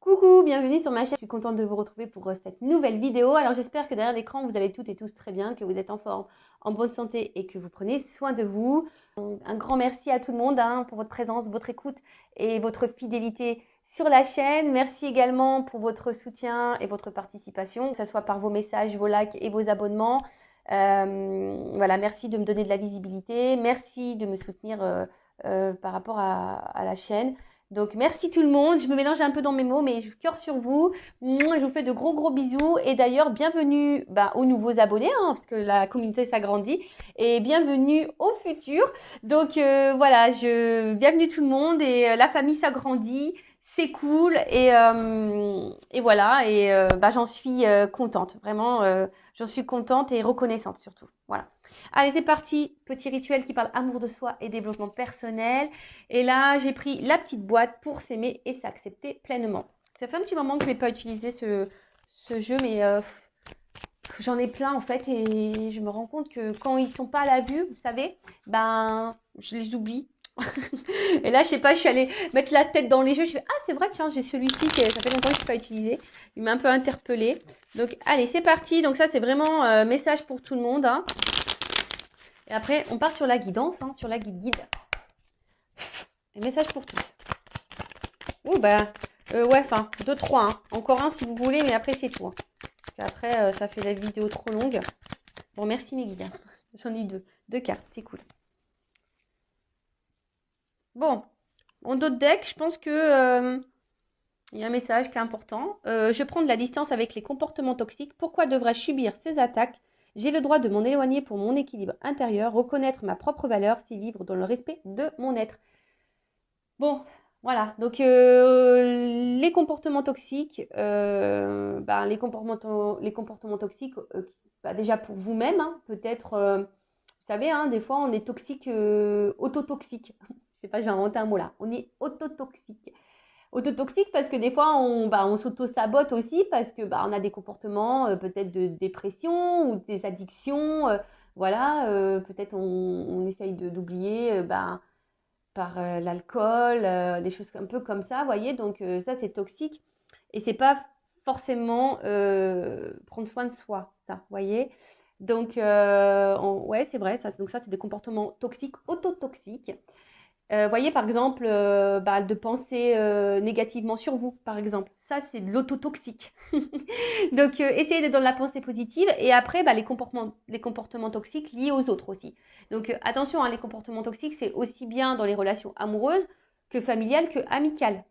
Coucou, bienvenue sur ma chaîne. Je suis contente de vous retrouver pour cette nouvelle vidéo. Alors j'espère que derrière l'écran, vous allez toutes et tous très bien, que vous êtes en forme, en bonne santé et que vous prenez soin de vous. Un grand merci à tout le monde pour votre présence, votre écoute et votre fidélité sur la chaîne. Merci également pour votre soutien et votre participation, que ce soit par vos messages, vos likes et vos abonnements. Voilà, merci de me donner de la visibilité. Merci de me soutenir par rapport à la chaîne. Donc, merci tout le monde. Je me mélange un peu dans mes mots, mais je cœur sur vous. Moi, je vous fais de gros bisous. Et d'ailleurs, bienvenue aux nouveaux abonnés, parce que la communauté s'agrandit. Et bienvenue aux futurs. Donc, voilà, bienvenue tout le monde. Et la famille s'agrandit. C'est cool. Et voilà. Et j'en suis contente. Vraiment, j'en suis contente et reconnaissante surtout. Voilà. Allez, c'est parti. Petit rituel qui parle amour de soi et développement personnel. Et là, j'ai pris la petite boîte pour s'aimer et s'accepter pleinement. Ça fait un petit moment que je n'ai pas utilisé ce jeu, mais j'en ai plein en fait. Et je me rends compte que quand ils ne sont pas à la vue, vous savez, je les oublie. Et là, je sais pas, je suis allée mettre la tête dans les jeux. Je fais, ah, c'est vrai, tiens, j'ai celui-ci, ça fait longtemps que je n'ai pas utilisé. Il m'a un peu interpellée. Donc, allez, c'est parti. Donc, ça, c'est vraiment message pour tout le monde. Et après, on part sur la guidance, sur la guide. Et message pour tous. Oh, ouais, enfin, 2, 3. Encore un si vous voulez, mais après, c'est tout. Après, ça fait la vidéo trop longue. Bon, merci mes guides. J'en ai deux cartes, c'est cool. Bon, en d'autres decks, je pense que il y a un message qui est important. Je prends de la distance avec les comportements toxiques. Pourquoi devrais-je subir ces attaques? J'ai le droit de m'en éloigner pour mon équilibre intérieur, reconnaître ma propre valeur, c'est vivre dans le respect de mon être. Bon, voilà. Donc, les comportements toxiques, les comportements toxiques, déjà pour vous-même, peut-être, vous savez, des fois, on est toxique, autotoxique. Je sais pas, j'ai inventé un mot là. On est autotoxique. Autotoxique parce que des fois, on s'auto-sabote aussi parce que on a des comportements peut-être de dépression ou des addictions. Voilà, peut-être on essaye d'oublier par l'alcool, des choses un peu comme ça, vous voyez. Donc ça, c'est toxique. Et c'est pas forcément prendre soin de soi, ça, vous voyez. Donc, ouais, c'est vrai. Ça, donc ça, c'est des comportements toxiques, autotoxiques. Voyez, par exemple, de penser négativement sur vous, par exemple. Ça, c'est de l'autotoxique. Donc, essayez d'être dans la pensée positive. Et après, les comportements toxiques liés aux autres aussi. Donc, attention, les comportements toxiques, c'est aussi bien dans les relations amoureuses que familiales que amicales.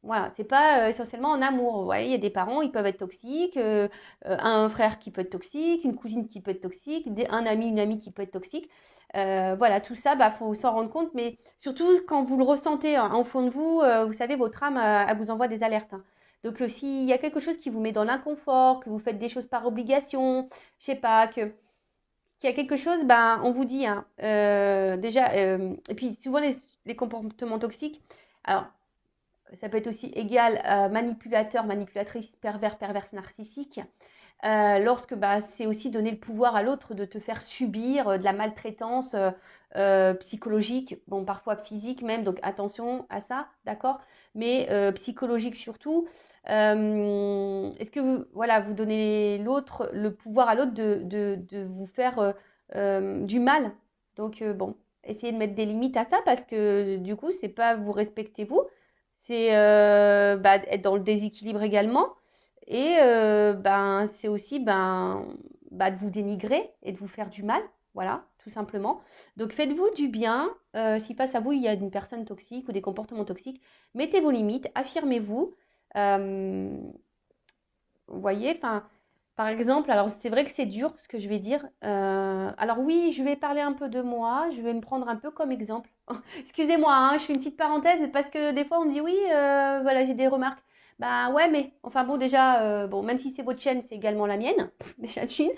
Voilà, c'est pas essentiellement en amour. Vous voyez, il y a des parents, ils peuvent être toxiques, un frère qui peut être toxique, une cousine qui peut être toxique, un ami, une amie qui peut être toxique. Voilà, tout ça, faut s'en rendre compte, mais surtout quand vous le ressentez au fond de vous, vous savez, votre âme, elle vous envoie des alertes. Donc, s'il y a quelque chose qui vous met dans l'inconfort, que vous faites des choses par obligation, je sais pas, qu'il y a quelque chose, on vous dit, déjà, et puis souvent les comportements toxiques, alors, ça peut être aussi égal manipulateur, manipulatrice, pervers, perverse, narcissique. Lorsque c'est aussi donner le pouvoir à l'autre de te faire subir de la maltraitance psychologique, parfois physique même, donc attention à ça, d'accord, mais psychologique surtout. Est-ce que vous donnez le pouvoir à l'autre de vous faire du mal? Donc essayez de mettre des limites à ça parce que du coup, c'est pas vous respectez vous, c'est être dans le déséquilibre également. Et c'est aussi de vous dénigrer et de vous faire du mal, voilà, tout simplement. Donc faites-vous du bien. Si face à vous, il y a une personne toxique ou des comportements toxiques, mettez vos limites, affirmez-vous. Vous voyez, par exemple, alors c'est vrai que c'est dur ce que je vais dire. Alors oui, je vais parler un peu de moi, je vais me prendre un peu comme exemple. Excusez-moi, je fais une petite parenthèse parce que des fois on me dit oui, voilà, j'ai des remarques. Bah ouais, mais enfin bon, déjà, même si c'est votre chaîne, c'est également la mienne, déjà d'une.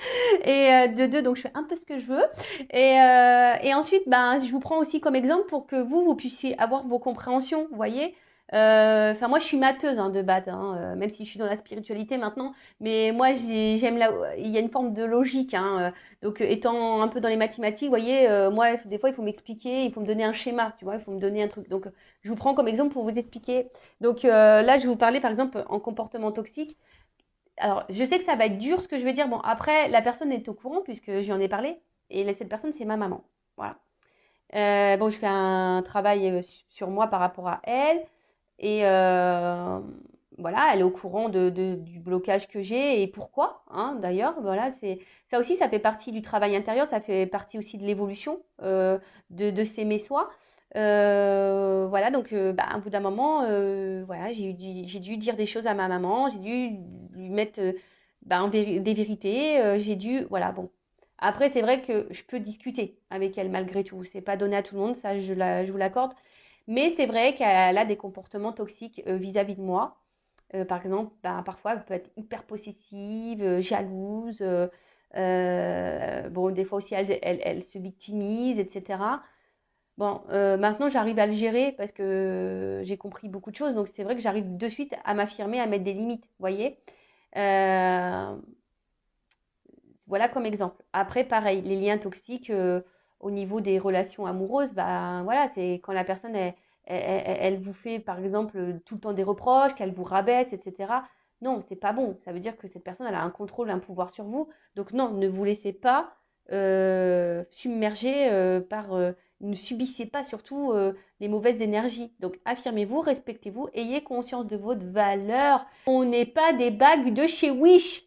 Et de deux, donc je fais un peu ce que je veux. Et ensuite, je vous prends aussi comme exemple pour que vous puissiez avoir vos compréhensions, vous voyez. Enfin, moi, je suis matheuse de base, même si je suis dans la spiritualité maintenant. Mais moi, j'aime il y a une forme de logique. Donc, étant un peu dans les mathématiques, vous voyez, moi, des fois, il faut m'expliquer, il faut me donner un schéma, tu vois, il faut me donner un truc. Donc, je vous prends comme exemple pour vous expliquer. Donc, là, je vais vous parler, par exemple, en comportement toxique. Alors, je sais que ça va être dur ce que je vais dire. Bon, après, la personne est au courant puisque je lui en ai parlé. Et cette personne, c'est ma maman. Voilà. Bon, je fais un travail sur moi par rapport à elle. Et voilà, elle est au courant du blocage que j'ai et pourquoi, d'ailleurs. Voilà, ça aussi, ça fait partie du travail intérieur, ça fait partie aussi de l'évolution de s'aimer soi. Voilà, donc bah, à bout d'un moment, voilà, j'ai dû dire des choses à ma maman, j'ai dû lui mettre bah, des vérités, j'ai dû, voilà, bon. Après, c'est vrai que je peux discuter avec elle malgré tout. C'est pas donné à tout le monde, ça je vous l'accorde. Mais c'est vrai qu'elle a des comportements toxiques vis-à-vis de moi. Par exemple, ben, parfois, elle peut être hyper possessive, jalouse. Bon, des fois aussi, elle se victimise, etc. Bon, maintenant, j'arrive à le gérer parce que j'ai compris beaucoup de choses. Donc, c'est vrai que j'arrive de suite à m'affirmer, à mettre des limites, vous voyez. Euh, voilà comme exemple. Après, pareil, les liens toxiques au niveau des relations amoureuses, bah voilà, c'est quand la personne elle vous fait par exemple tout le temps des reproches, qu'elle vous rabaisse, etc. Non, c'est pas bon. Ça veut dire que cette personne elle a un contrôle, un pouvoir sur vous. Donc non, ne vous laissez pas submerger ne subissez pas surtout les mauvaises énergies. Donc affirmez-vous, respectez-vous, ayez conscience de votre valeur. On n'est pas des bagues de chez Wish.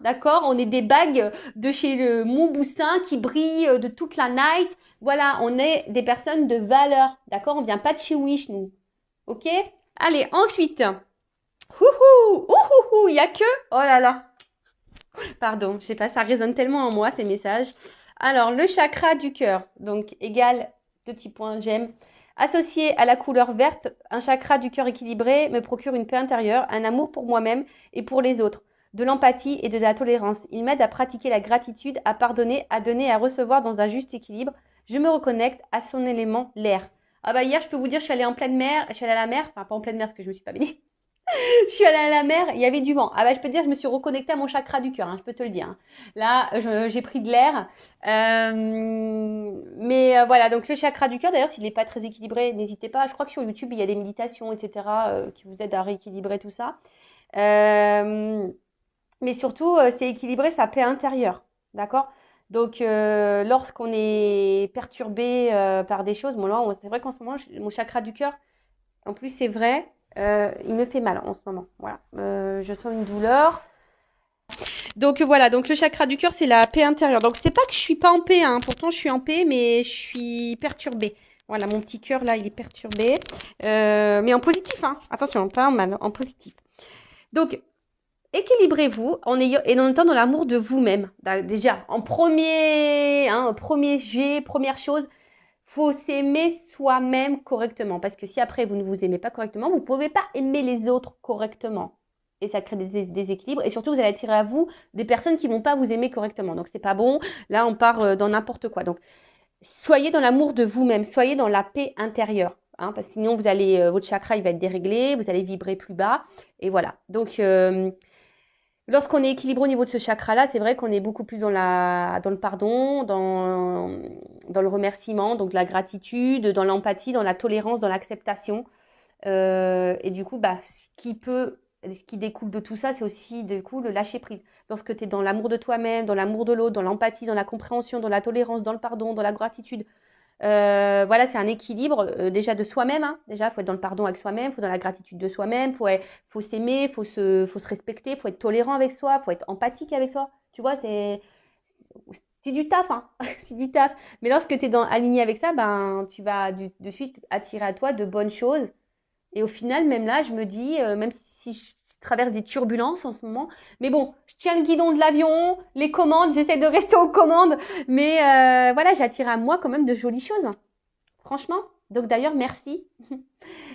D'accord. On est des bagues de chez le Montboussin qui brillent de toute la night. Voilà, on est des personnes de valeur. D'accord. On vient pas de chez Wish, nous. Ok. Allez, ensuite. Ouhou, ouhou, il y a que. Oh là là. Pardon, je sais pas, ça résonne tellement en moi ces messages. Alors, le chakra du cœur. Donc, égal, 2 petits points, j'aime. Associé à la couleur verte, un chakra du cœur équilibré me procure une paix intérieure, un amour pour moi-même et pour les autres, de l'empathie et de la tolérance. Il m'aide à pratiquer la gratitude, à pardonner, à donner et à recevoir dans un juste équilibre. Je me reconnecte à son élément, l'air. Ah bah hier, je peux vous dire, je suis allée en pleine mer, je suis allée à la mer, enfin pas en pleine mer parce que je me suis pas baignée. Je suis allée à la mer, il y avait du vent. Ah bah je peux te dire, je me suis reconnectée à mon chakra du cœur, je peux te le dire. Là, j'ai pris de l'air. Mais voilà, donc le chakra du cœur, d'ailleurs, s'il n'est pas très équilibré, n'hésitez pas. Je crois que sur YouTube, il y a des méditations, etc., qui vous aident à rééquilibrer tout ça. Mais surtout, c'est équilibrer sa paix intérieure. D'accord. Donc, lorsqu'on est perturbé par des choses, bon, là, c'est vrai qu'en ce moment, mon chakra du cœur, en plus, c'est vrai, il me fait mal en ce moment. Voilà. Je sens une douleur. Donc voilà, donc le chakra du cœur, c'est la paix intérieure. Donc c'est pas que je suis pas en paix, pourtant je suis en paix, mais je suis perturbée. Voilà, mon petit cœur là, il est perturbé. Mais en positif, attention, pas en mal, en positif. Donc, équilibrez-vous et en étant dans l'amour de vous-même. Déjà, premier jet, première chose, faut s'aimer soi-même correctement. Parce que si après vous ne vous aimez pas correctement, vous ne pouvez pas aimer les autres correctement. Et ça crée des déséquilibres. Et surtout, vous allez attirer à vous des personnes qui ne vont pas vous aimer correctement. Donc, c'est pas bon. Là, on part dans n'importe quoi. Donc, soyez dans l'amour de vous-même. Soyez dans la paix intérieure. Parce que sinon, votre chakra, il va être déréglé. Vous allez vibrer plus bas. Et voilà. Donc, lorsqu'on est équilibré au niveau de ce chakra-là, c'est vrai qu'on est beaucoup plus dans le pardon, dans le remerciement, donc la gratitude, dans l'empathie, dans la tolérance, dans l'acceptation. Et du coup, ce qui découle de tout ça, c'est aussi du coup le lâcher prise. Lorsque tu es dans l'amour de toi-même, dans l'amour de l'autre, dans l'empathie, dans la compréhension, dans la tolérance, dans le pardon, dans la gratitude, voilà, c'est un équilibre déjà de soi-même. Déjà, il faut être dans le pardon avec soi-même, il faut dans la gratitude de soi-même, faut s'aimer, faut se respecter, faut être tolérant avec soi, faut être empathique avec soi. Tu vois, c'est du taf, c'est du taf. Mais lorsque tu es aligné avec ça, ben, tu vas de suite attirer à toi de bonnes choses. Et au final, même là, je me dis, même si je traverse des turbulences en ce moment, mais bon, je tiens le guidon de l'avion, les commandes, j'essaie de rester aux commandes, mais voilà, j'attire à moi quand même de jolies choses, franchement. Donc d'ailleurs, merci,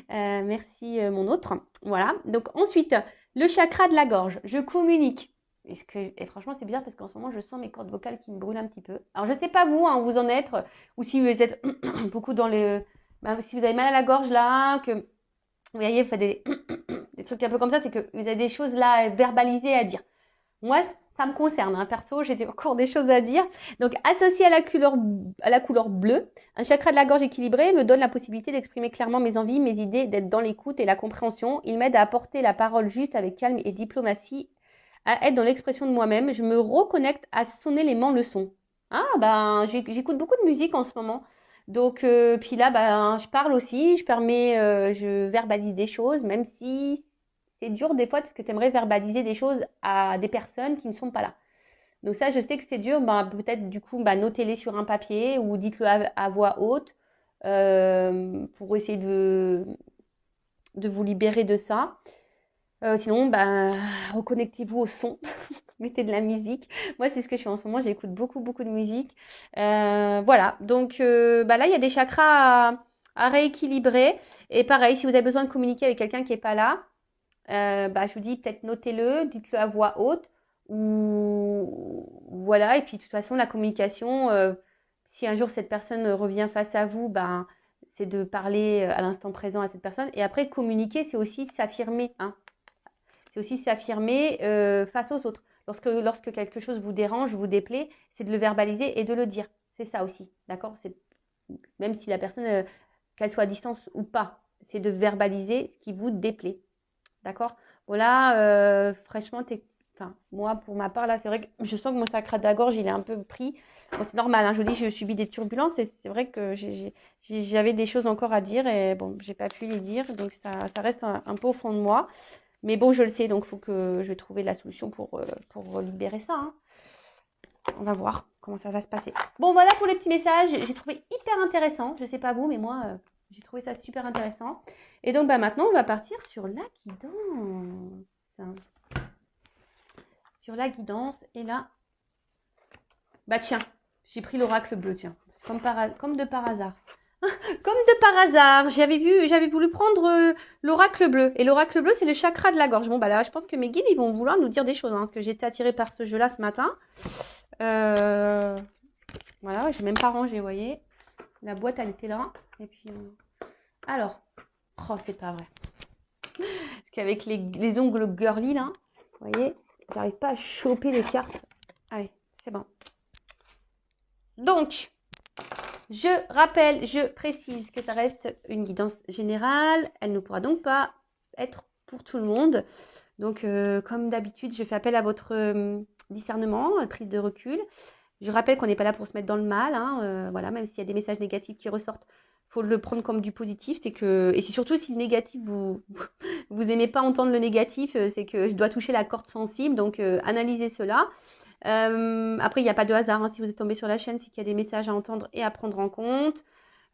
merci mon autre. Voilà. Donc ensuite, le chakra de la gorge, je communique. Et franchement, c'est bizarre parce qu'en ce moment, je sens mes cordes vocales qui me brûlent un petit peu. Alors, je sais pas vous, où vous en êtes, ou si vous êtes beaucoup dans si vous avez mal à la gorge là, que Vous voyez, vous faites des trucs un peu comme ça, c'est que vous avez des choses là verbalisées à dire. Moi, ça me concerne, hein. Perso, j'ai encore des choses à dire. Donc, associé à la couleur bleue, un chakra de la gorge équilibré me donne la possibilité d'exprimer clairement mes envies, mes idées, d'être dans l'écoute et la compréhension. Il m'aide à apporter la parole juste avec calme et diplomatie, à être dans l'expression de moi-même. Je me reconnecte à son élément leçon. Ah, ben, j'écoute beaucoup de musique en ce moment. Donc, puis là, ben, je parle aussi, je verbalise des choses, même si c'est dur des fois parce que tu aimerais verbaliser des choses à des personnes qui ne sont pas là. Donc ça, je sais que c'est dur. Ben, peut-être du coup, ben, notez-les sur un papier ou dites-le à voix haute pour essayer de vous libérer de ça. Sinon, ben, reconnectez-vous au son, mettez de la musique. Moi, c'est ce que je fais en ce moment. J'écoute beaucoup, beaucoup de musique. Voilà. Donc ben là, il y a des chakras à rééquilibrer. Et pareil, si vous avez besoin de communiquer avec quelqu'un qui n'est pas là, bah, je vous dis peut-être notez-le, dites-le à voix haute. Ou voilà. Et puis de toute façon, la communication, si un jour cette personne revient face à vous, ben, c'est de parler à l'instant présent à cette personne. Et après, communiquer, c'est aussi s'affirmer, hein. C'est aussi s'affirmer face aux autres. Lorsque quelque chose vous dérange, vous déplaît, c'est de le verbaliser et de le dire. C'est ça aussi, d'accord? Même si la personne, qu'elle soit à distance ou pas, c'est de verbaliser ce qui vous déplaît, d'accord? Voilà, franchement, enfin, moi, pour ma part, là, c'est vrai que je sens que mon sacre de la gorge, il est un peu pris. Bon, c'est normal, hein, je vous dis, je subis des turbulences et c'est vrai que j'avais des choses encore à dire et bon, j'ai pas pu les dire, donc ça reste un peu au fond de moi. Mais bon, je le sais, donc il faut que je trouve la solution pour libérer ça, hein. On va voir comment ça va se passer. Bon, voilà pour les petits messages. J'ai trouvé hyper intéressant. Je sais pas vous, mais moi, j'ai trouvé ça super intéressant. Et donc, bah, maintenant, on va partir sur la guidance. Sur la guidance. Et là, bah tiens, j'ai pris l'oracle bleu, tiens. Comme de par hasard. Comme de par hasard, j'avais voulu prendre l'oracle bleu. Et l'oracle bleu, c'est le chakra de la gorge. Bon, bah là, je pense que mes guides, ils vont vouloir nous dire des choses, hein, parce que j'ai été attirée par ce jeu-là ce matin. Voilà, j'ai même pas rangé, vous voyez. La boîte, elle était là. Et puis, alors, oh, c'est pas vrai. Parce qu'avec les ongles girly, là, vous voyez, j'arrive pas à choper les cartes. Allez, c'est bon. Donc, je rappelle, je précise que ça reste une guidance générale. Elle ne pourra donc pas être pour tout le monde. Donc, comme d'habitude, je fais appel à votre discernement, prise de recul. Je rappelle qu'on n'est pas là pour se mettre dans le mal, hein, voilà, même s'il y a des messages négatifs qui ressortent, il faut le prendre comme du positif. Et c'est surtout si le négatif, vous aimez pas entendre le négatif, c'est que je dois toucher la corde sensible, donc analysez cela. Après, il n'y a pas de hasard, hein, si vous êtes tombé sur la chaîne, c'est qu'il y a des messages à entendre et à prendre en compte.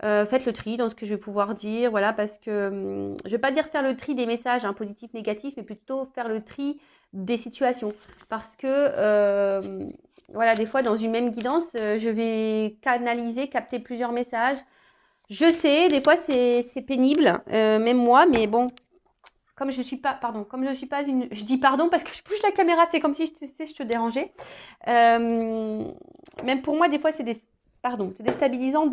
Faites le tri dans ce que je vais pouvoir dire, voilà, parce que je ne vais pas dire faire le tri des messages, hein, positifs, négatifs, mais plutôt faire le tri des situations. Parce que, voilà, des fois, dans une même guidance, je vais capter plusieurs messages. Je sais, des fois, c'est pénible, même moi, mais bon, comme je suis pas, pardon, comme je suis pas une, je dis pardon parce que je bouge la caméra, c'est comme si je te dérangeais. Même pour moi, des fois, c'est déstabilisant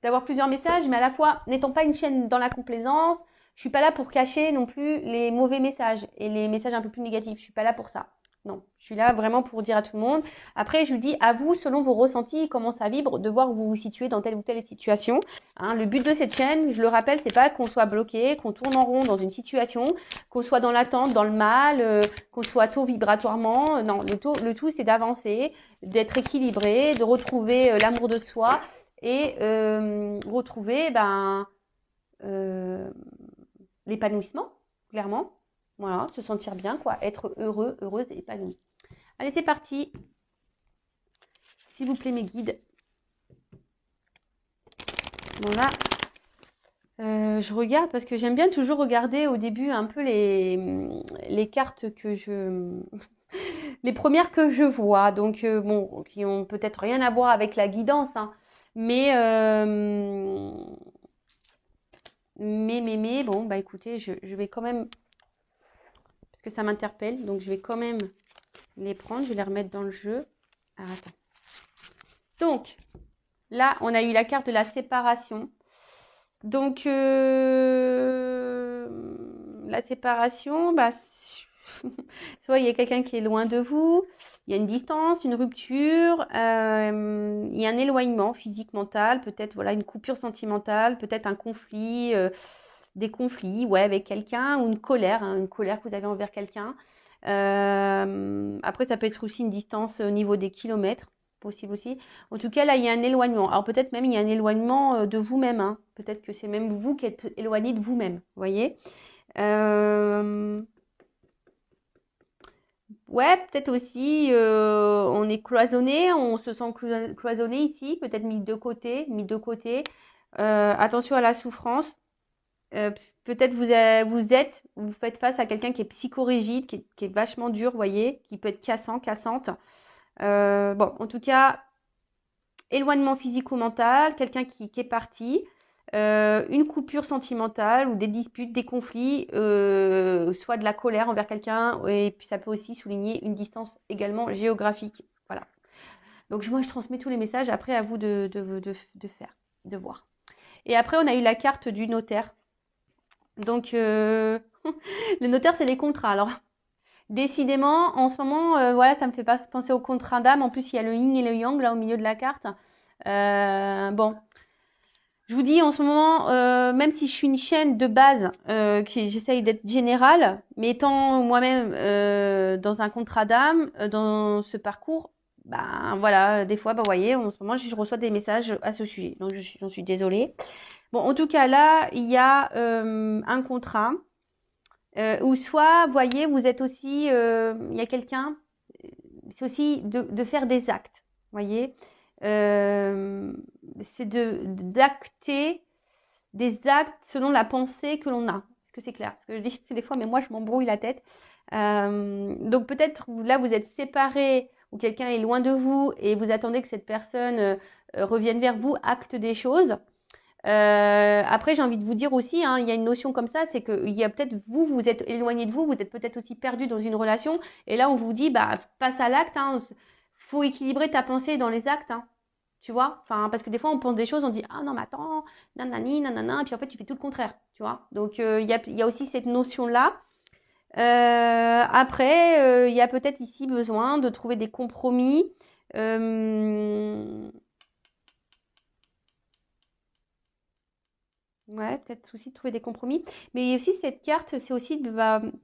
d'avoir plusieurs messages, mais à la fois, n'étant pas une chaîne dans la complaisance, je suis pas là pour cacher non plus les mauvais messages et les messages un peu plus négatifs. Je suis pas là pour ça. Non, je suis là vraiment pour dire à tout le monde. Après, je vous dis à vous, selon vos ressentis, comment ça vibre, de voir où vous vous situez dans telle ou telle situation. Hein, le but de cette chaîne, je le rappelle, c'est pas qu'on soit bloqué, qu'on tourne en rond dans une situation, qu'on soit dans l'attente, dans le mal, qu'on soit tôt vibratoirement. Non, le tout, c'est d'avancer, d'être équilibré, de retrouver l'amour de soi et retrouver l'épanouissement, clairement. Voilà, se sentir bien, quoi, être heureux, heureuse, épanouie. Allez, c'est parti. S'il vous plaît, mes guides. Voilà. Je regarde parce que j'aime bien toujours regarder au début un peu les cartes les premières que je vois. Donc, bon, qui ont peut-être rien à voir avec la guidance, hein. Mais, bon, bah écoutez, je vais quand même, parce que ça m'interpelle, donc je vais quand même les prendre, je vais les remettre dans le jeu. Alors, attends. Donc, là, on a eu la carte de la séparation. Donc, la séparation, bah, soit il y a quelqu'un qui est loin de vous, il y a une distance, une rupture, il y a un éloignement physique, mental, peut-être voilà une coupure sentimentale, peut-être un conflit, des conflits, ouais, avec quelqu'un, ou hein, une colère que vous avez envers quelqu'un. Après, ça peut être aussi une distance au niveau des kilomètres, possible aussi. En tout cas, là, il y a un éloignement. Alors peut-être même il y a un éloignement de vous-même, hein. Peut-être que c'est même vous qui êtes éloigné de vous-même, vous voyez. Ouais, peut-être aussi, on est cloisonné, on se sent cloisonné ici, peut-être mis de côté, mis de côté. Attention à la souffrance. Euh, peut-être vous faites face à quelqu'un qui est psychorigide, qui est vachement dur, vous voyez, qui peut être cassant, cassante. Bon, en tout cas, éloignement physique ou mental, quelqu'un qui est parti, une coupure sentimentale ou des disputes, des conflits, soit de la colère envers quelqu'un, et puis ça peut aussi souligner une distance également géographique. Voilà. Donc moi, je transmets tous les messages, après à vous de faire, de voir. Et après, on a eu la carte du notaire. Donc, le notaire, c'est les contrats. Alors, décidément, en ce moment, voilà, ça me fait pas penser au contrat d'âme. En plus, il y a le yin et le yang là au milieu de la carte. Bon, je vous dis en ce moment, même si je suis une chaîne de base, j'essaye d'être générale, mais étant moi-même dans un contrat d'âme, dans ce parcours, ben voilà, des fois, ben, vous voyez, en ce moment, je reçois des messages à ce sujet. Donc, j'en suis désolée. Bon, en tout cas, là, il y a un contrat. Ou soit, vous voyez, vous êtes aussi, il y a quelqu'un, c'est aussi de faire des actes, vous voyez. C'est d'acter des actes selon la pensée que l'on a. Est-ce que c'est clair? Parce que je dis des fois, mais moi, je m'embrouille la tête. Donc peut-être, là, vous êtes séparés ou quelqu'un est loin de vous et vous attendez que cette personne revienne vers vous, acte des choses. Après, j'ai envie de vous dire aussi, hein, il y a une notion comme ça, c'est que il y a peut-être vous êtes éloigné de vous êtes peut-être aussi perdu dans une relation, et là on vous dit, bah passe à l'acte, hein, faut équilibrer ta pensée dans les actes, hein, tu vois, enfin parce que des fois on pense des choses, on dit ah non mais attends, nanani, nanana, et puis en fait tu fais tout le contraire, tu vois. Donc il y a aussi cette notion là. Après, il y a peut-être ici besoin de trouver des compromis. Ouais, peut-être aussi de trouver des compromis. Mais aussi cette carte, c'est aussi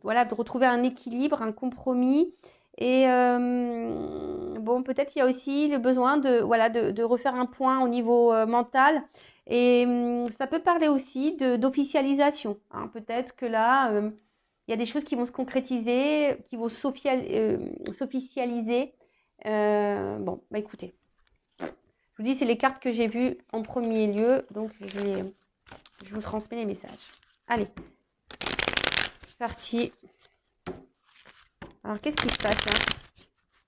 voilà, de retrouver un équilibre, un compromis. Et bon, peut-être il y a aussi le besoin voilà, de refaire un point au niveau mental. Et ça peut parler aussi d'officialisation, hein. Peut-être que là, il y a des choses qui vont se concrétiser, qui vont s'officialiser. Bon, bah écoutez, je vous dis, c'est les cartes que j'ai vues en premier lieu. Donc, je vous transmets les messages. Allez, c'est parti. Alors, qu'est-ce qui se passe là?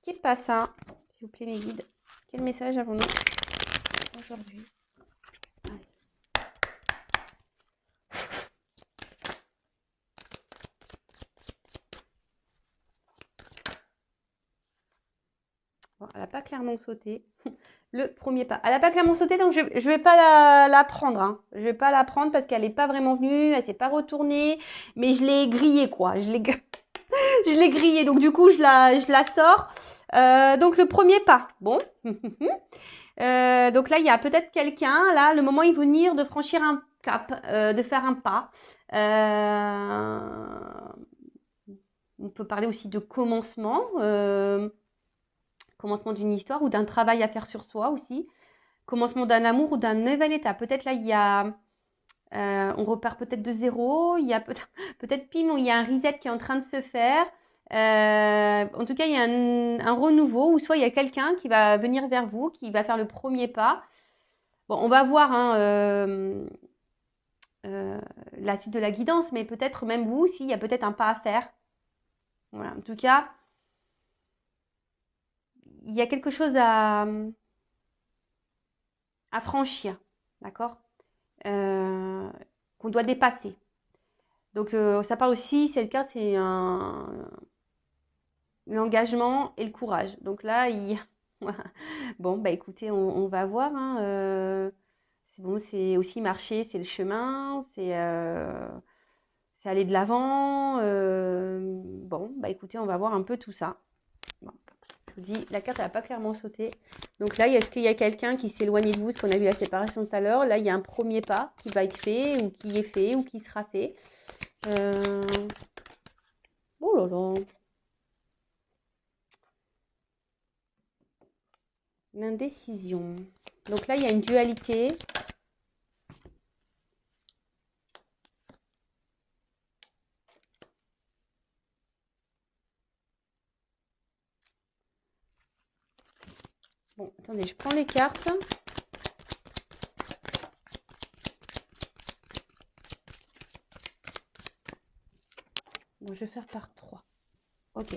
Qui passe ça? S'il vous plaît, mes guides. Quel message avons-nous aujourd'hui? Bon, elle n'a pas clairement sauté. Le premier pas. Elle n'a pas clairement sauté, donc je ne vais pas la prendre. Hein. Je ne vais pas la prendre parce qu'elle n'est pas vraiment venue, elle ne s'est pas retournée. Mais je l'ai grillée, quoi. Je l'ai grillée, donc du coup, je la sors. Donc, le premier pas. Bon. Donc là, il y a peut-être quelqu'un, là, le moment est venir de franchir un cap, de faire un pas. On peut parler aussi de commencement, commencement d'une histoire ou d'un travail à faire sur soi aussi, commencement d'un amour ou d'un nouvel état. Peut-être là, il y a, on repart peut-être de zéro, il y a peut-être pim, il y a un reset qui est en train de se faire. En tout cas, il y a un renouveau, ou soit il y a quelqu'un qui va venir vers vous, qui va faire le premier pas. Bon, on va voir hein, la suite de la guidance, mais peut-être même vous aussi, il y a peut-être un pas à faire. Voilà. En tout cas, il y a quelque chose à franchir, d'accord, qu'on doit dépasser. Donc, ça parle aussi, c'est le cas, c'est l'engagement et le courage. Donc là, bon, bah écoutez, on va voir. Hein, c'est bon, c'est aussi marcher, c'est le chemin, c'est aller de l'avant. Bon, bah écoutez, on va voir un peu tout ça. Bon, je vous dis, la carte n'a pas clairement sauté. Donc là, est-ce qu'il y a quelqu'un qui s'est éloigné de vous, ce qu'on a vu la séparation tout à l'heure? Là, il y a un premier pas qui va être fait, ou qui est fait, ou qui sera fait. Oh là là. L'indécision. Donc là, il y a une dualité. Bon, attendez, je prends les cartes. Bon, je vais faire par 3. Ok.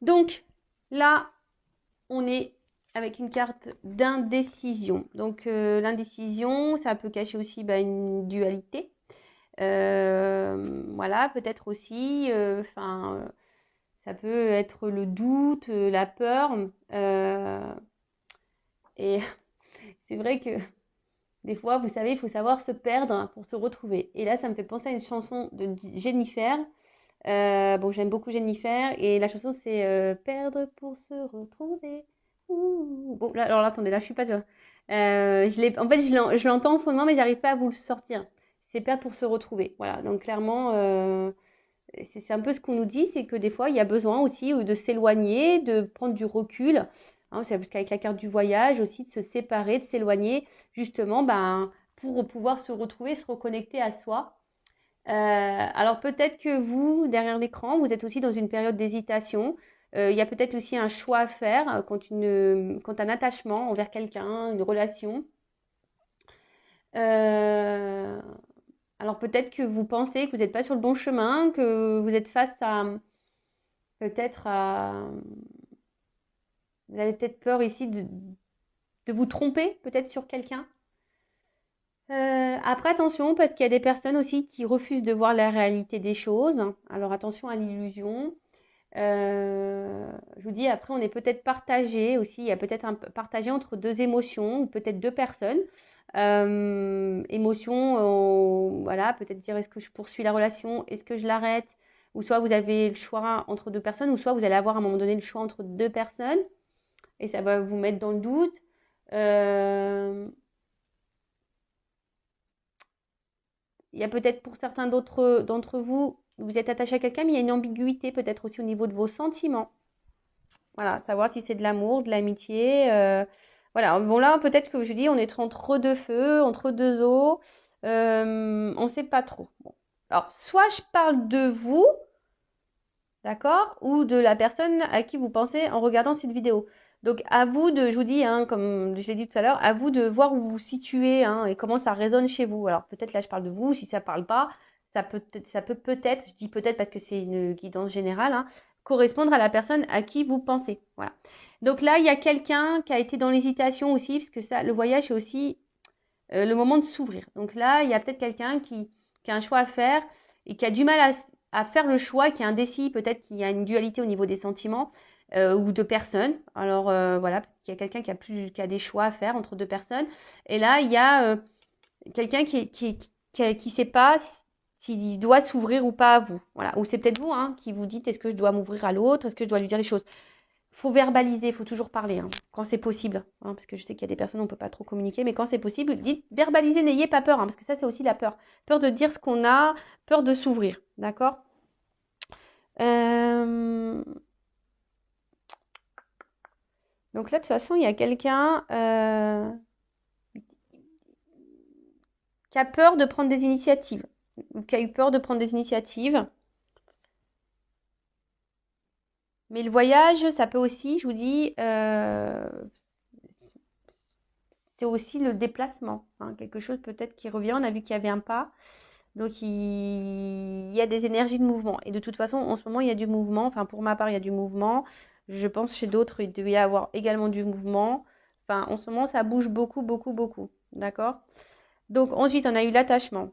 Donc, là, on est avec une carte d'indécision. Donc, l'indécision, ça peut cacher aussi une dualité. Voilà, peut-être aussi, ça peut être le doute, la peur. Et c'est vrai que des fois, vous savez, il faut savoir se perdre pour se retrouver. Et là, ça me fait penser à une chanson de Jennifer. Bon, j'aime beaucoup Jennifer. Et la chanson, c'est Perdre pour se retrouver. Ouh. Bon, là, alors là, attendez, là, je suis pas sûre. En fait, je l'entends au fondement, mais j'arrive pas à vous le sortir. C'est perdre pour se retrouver. Voilà, donc clairement, c'est un peu ce qu'on nous dit, c'est que des fois, il y a besoin aussi de s'éloigner, de prendre du recul. Hein, c'est parce qu'avec la carte du voyage aussi, de se séparer, de s'éloigner, justement, pour pouvoir se retrouver, se reconnecter à soi. Alors peut-être que vous, derrière l'écran, vous êtes aussi dans une période d'hésitation. Il y a peut-être aussi un choix à faire quand un attachement envers quelqu'un, une relation. Euh, alors peut-être que vous pensez que vous n'êtes pas sur le bon chemin, que vous êtes face à peut-être à... Vous avez peut-être peur ici de vous tromper peut-être sur quelqu'un. Après, attention, parce qu'il y a des personnes aussi qui refusent de voir la réalité des choses. Alors attention à l'illusion. Je vous dis, après, on est peut-être partagé aussi. Il y a peut-être un partagé entre deux émotions, ou peut-être deux personnes. Émotion, voilà, peut-être dire est-ce que je poursuis la relation, est-ce que je l'arrête, ou soit vous avez le choix entre deux personnes, ou soit vous allez avoir à un moment donné le choix entre deux personnes, et ça va vous mettre dans le doute. Euh, il y a peut-être pour certains d'entre vous, vous êtes attaché à quelqu'un, mais il y a une ambiguïté peut-être aussi au niveau de vos sentiments. Voilà, savoir si c'est de l'amour, de l'amitié. Voilà, bon là, peut-être que je dis, on est entre deux feux, entre deux eaux. On ne sait pas trop. Bon. Alors, soit je parle de vous, d'accord, ou de la personne à qui vous pensez en regardant cette vidéo. Donc, à vous de, je vous dis, hein, comme je l'ai dit tout à l'heure, à vous de voir où vous vous situez hein, et comment ça résonne chez vous. Alors, peut-être là, je parle de vous. Si ça ne parle pas, ça peut peut-être, je dis peut-être parce que c'est une guidance générale, hein, correspondre à la personne à qui vous pensez. Voilà. Donc là, il y a quelqu'un qui a été dans l'hésitation aussi, parce que ça, le voyage, c'est aussi le moment de s'ouvrir. Donc là, il y a peut-être quelqu'un qui a un choix à faire et qui a du mal à faire le choix, qui est indécis, peut-être qu'il y a une dualité au niveau des sentiments ou de personnes. Alors voilà, il y a quelqu'un qui a des choix à faire entre deux personnes. Et là, il y a quelqu'un qui sait pas s'il doit s'ouvrir ou pas à vous. Voilà. Ou c'est peut-être vous hein, qui vous dites est-ce que je dois m'ouvrir à l'autre, est-ce que je dois lui dire les choses. Faut verbaliser, il faut toujours parler, hein, quand c'est possible. Hein, parce que je sais qu'il y a des personnes, on ne peut pas trop communiquer, mais quand c'est possible, dites verbalisez, n'ayez pas peur, hein, parce que ça, c'est aussi la peur. Peur de dire ce qu'on a, peur de s'ouvrir. D'accord Donc là, de toute façon, il y a quelqu'un qui a peur de prendre des initiatives, ou qui a eu peur de prendre des initiatives. Mais le voyage, ça peut aussi, je vous dis, c'est aussi le déplacement. Hein, quelque chose peut-être qui revient. On a vu qu'il y avait un pas. Donc, il y a des énergies de mouvement. Et de toute façon, en ce moment, il y a du mouvement. Enfin, pour ma part, il y a du mouvement. Je pense chez d'autres, il devait y avoir également du mouvement. Enfin, en ce moment, ça bouge beaucoup, beaucoup, beaucoup. D'accord? Donc, ensuite, on a eu l'attachement.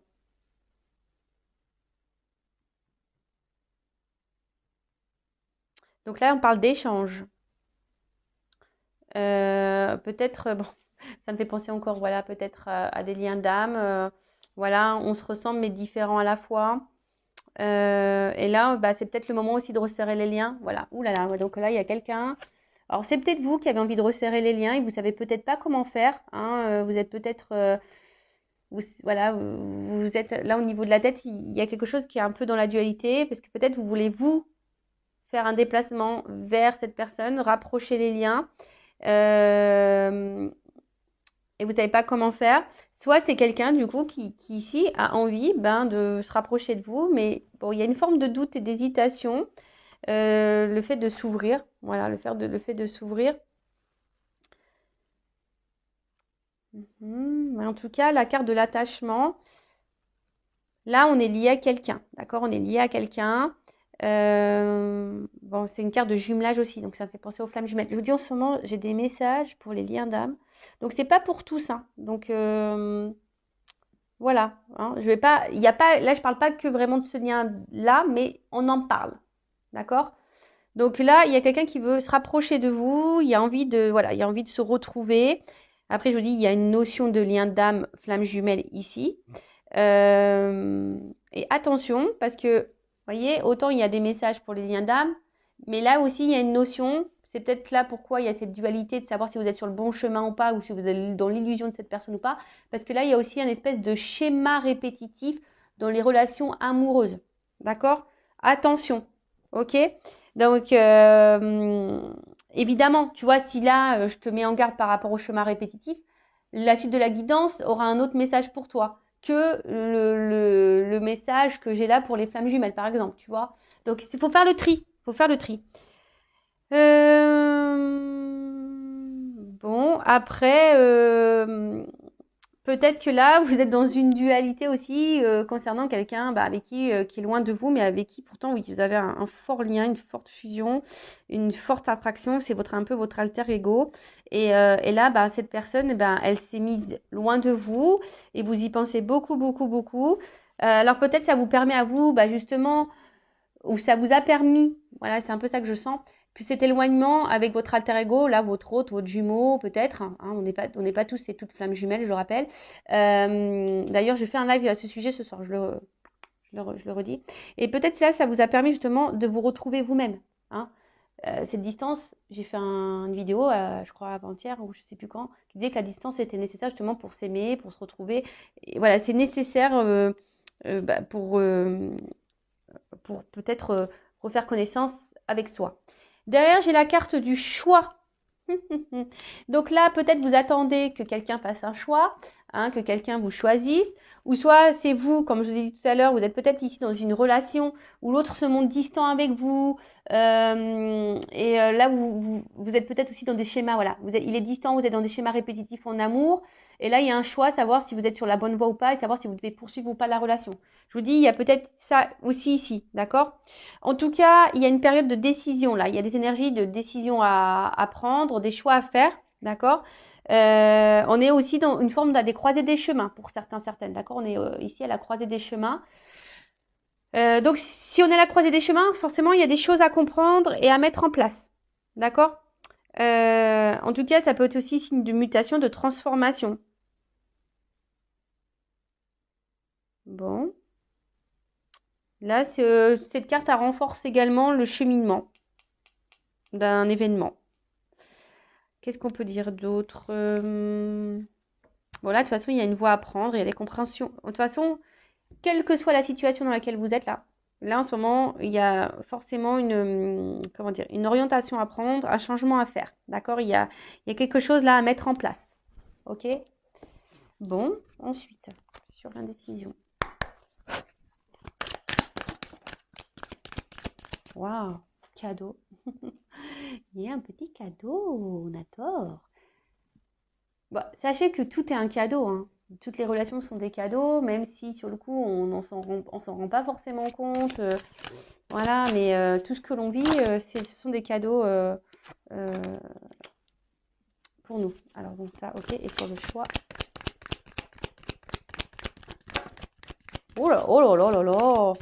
Donc là, on parle d'échange. Peut-être, bon, ça me fait penser encore, voilà, peut-être à des liens d'âme. Voilà, on se ressemble mais différents à la fois. Et là, bah, c'est peut-être le moment aussi de resserrer les liens. Voilà, ouh là là, ouais, donc là, il y a quelqu'un. Alors, c'est peut-être vous qui avez envie de resserrer les liens et vous savez peut-être pas comment faire, hein. Vous êtes peut-être, voilà, vous êtes là au niveau de la tête, il y a quelque chose qui est un peu dans la dualité parce que peut-être vous voulez vous faire un déplacement vers cette personne, rapprocher les liens. Euh, et vous savez pas comment faire. Soit c'est quelqu'un du coup qui ici a envie ben, de se rapprocher de vous, mais bon, il y a une forme de doute et d'hésitation. Le fait de s'ouvrir, voilà, le fait de s'ouvrir. Mais en tout cas, la carte de l'attachement, là, on est lié à quelqu'un, d'accord? On est lié à quelqu'un. Bon, c'est une carte de jumelage aussi, donc ça me fait penser aux flammes jumelles. Je vous dis en ce moment, j'ai des messages pour les liens d'âme. Donc c'est pas pour tous, hein. Donc voilà, hein, je vais pas, il y a pas, là je parle pas que vraiment de ce lien-là, mais on en parle, d'accord? Donc là, il y a quelqu'un qui veut se rapprocher de vous, il y a envie de, voilà, il y a envie de se retrouver. Après, je vous dis, il y a une notion de lien d'âme, flamme jumelle ici. Euh, et attention, parce que, vous voyez, autant il y a des messages pour les liens d'âme, mais là aussi, il y a une notion, c'est peut-être là pourquoi il y a cette dualité de savoir si vous êtes sur le bon chemin ou pas, ou si vous êtes dans l'illusion de cette personne ou pas, parce que là, il y a aussi un espèce de schéma répétitif dans les relations amoureuses. D'accord? Attention, ok? Donc, évidemment, tu vois, si là, je te mets en garde par rapport au schéma répétitif, la suite de la guidance aura un autre message pour toi que le message que j'ai là pour les flammes jumelles, par exemple, tu vois. Donc, il faut faire le tri. Il faut faire le tri. Bon, après, peut-être que là, vous êtes dans une dualité aussi concernant quelqu'un bah, avec qui est loin de vous, mais avec qui pourtant, oui, vous avez un fort lien, une forte fusion, une forte attraction. C'est un peu votre alter ego. Et là, bah, cette personne, bah, elle s'est mise loin de vous et vous y pensez beaucoup, beaucoup, beaucoup. Alors peut-être ça vous permet à vous, bah, justement, ou ça vous a permis, voilà, c'est un peu ça que je sens, que cet éloignement avec votre alter ego, là, votre hôte, votre jumeau, peut-être, hein, on n'est pas tous et toutes flammes jumelles, je le rappelle. D'ailleurs, je fais un live à ce sujet ce soir, je le redis. Et peut-être là, ça vous a permis justement de vous retrouver vous-même. Hein. Cette distance, j'ai fait une vidéo, je crois avant-hier ou je sais plus quand, qui disait que la distance était nécessaire justement pour s'aimer, pour se retrouver. Et voilà, c'est nécessaire bah, pour peut-être refaire connaissance avec soi. Derrière, j'ai la carte du choix. Donc là, peut-être vous attendez que quelqu'un fasse un choix, hein, que quelqu'un vous choisisse, ou soit c'est vous, comme je vous ai dit tout à l'heure, vous êtes peut-être ici dans une relation où l'autre se montre distant avec vous, là vous êtes peut-être aussi dans des schémas, voilà, il est distant, vous êtes dans des schémas répétitifs en amour, et là il y a un choix, savoir si vous êtes sur la bonne voie ou pas, et savoir si vous devez poursuivre ou pas la relation. Je vous dis, il y a peut-être ça aussi ici, d'accord? En tout cas, il y a une période de décision là. Il y a des énergies de décision à prendre, des choix à faire, d'accord? On est aussi dans une forme des croisées des chemins pour certains, certaines, d'accord? On est ici à la croisée des chemins. Donc, si on est à la croisée des chemins, forcément, il y a des choses à comprendre et à mettre en place, d'accord? En tout cas, ça peut être aussi signe de mutation, de transformation. Bon. Là, cette carte, elle renforce également le cheminement d'un événement. Qu'est-ce qu'on peut dire d'autre Bon, là, de toute façon, il y a une voie à prendre, il y a des compréhensions. De toute façon, quelle que soit la situation dans laquelle vous êtes là en ce moment, il y a forcément comment dire, une orientation à prendre, un changement à faire. D'accord, il y a quelque chose là à mettre en place. Ok. Bon, ensuite, sur l'indécision. Waouh, cadeau. Il y a un petit cadeau, on adore. Bah, sachez que tout est un cadeau, hein. Toutes les relations sont des cadeaux, même si sur le coup on s'en rend pas forcément compte. Voilà, mais tout ce que l'on vit, ce sont des cadeaux euh, pour nous. Alors donc ça, ok. Et sur le choix. Oh là, oh là là là là.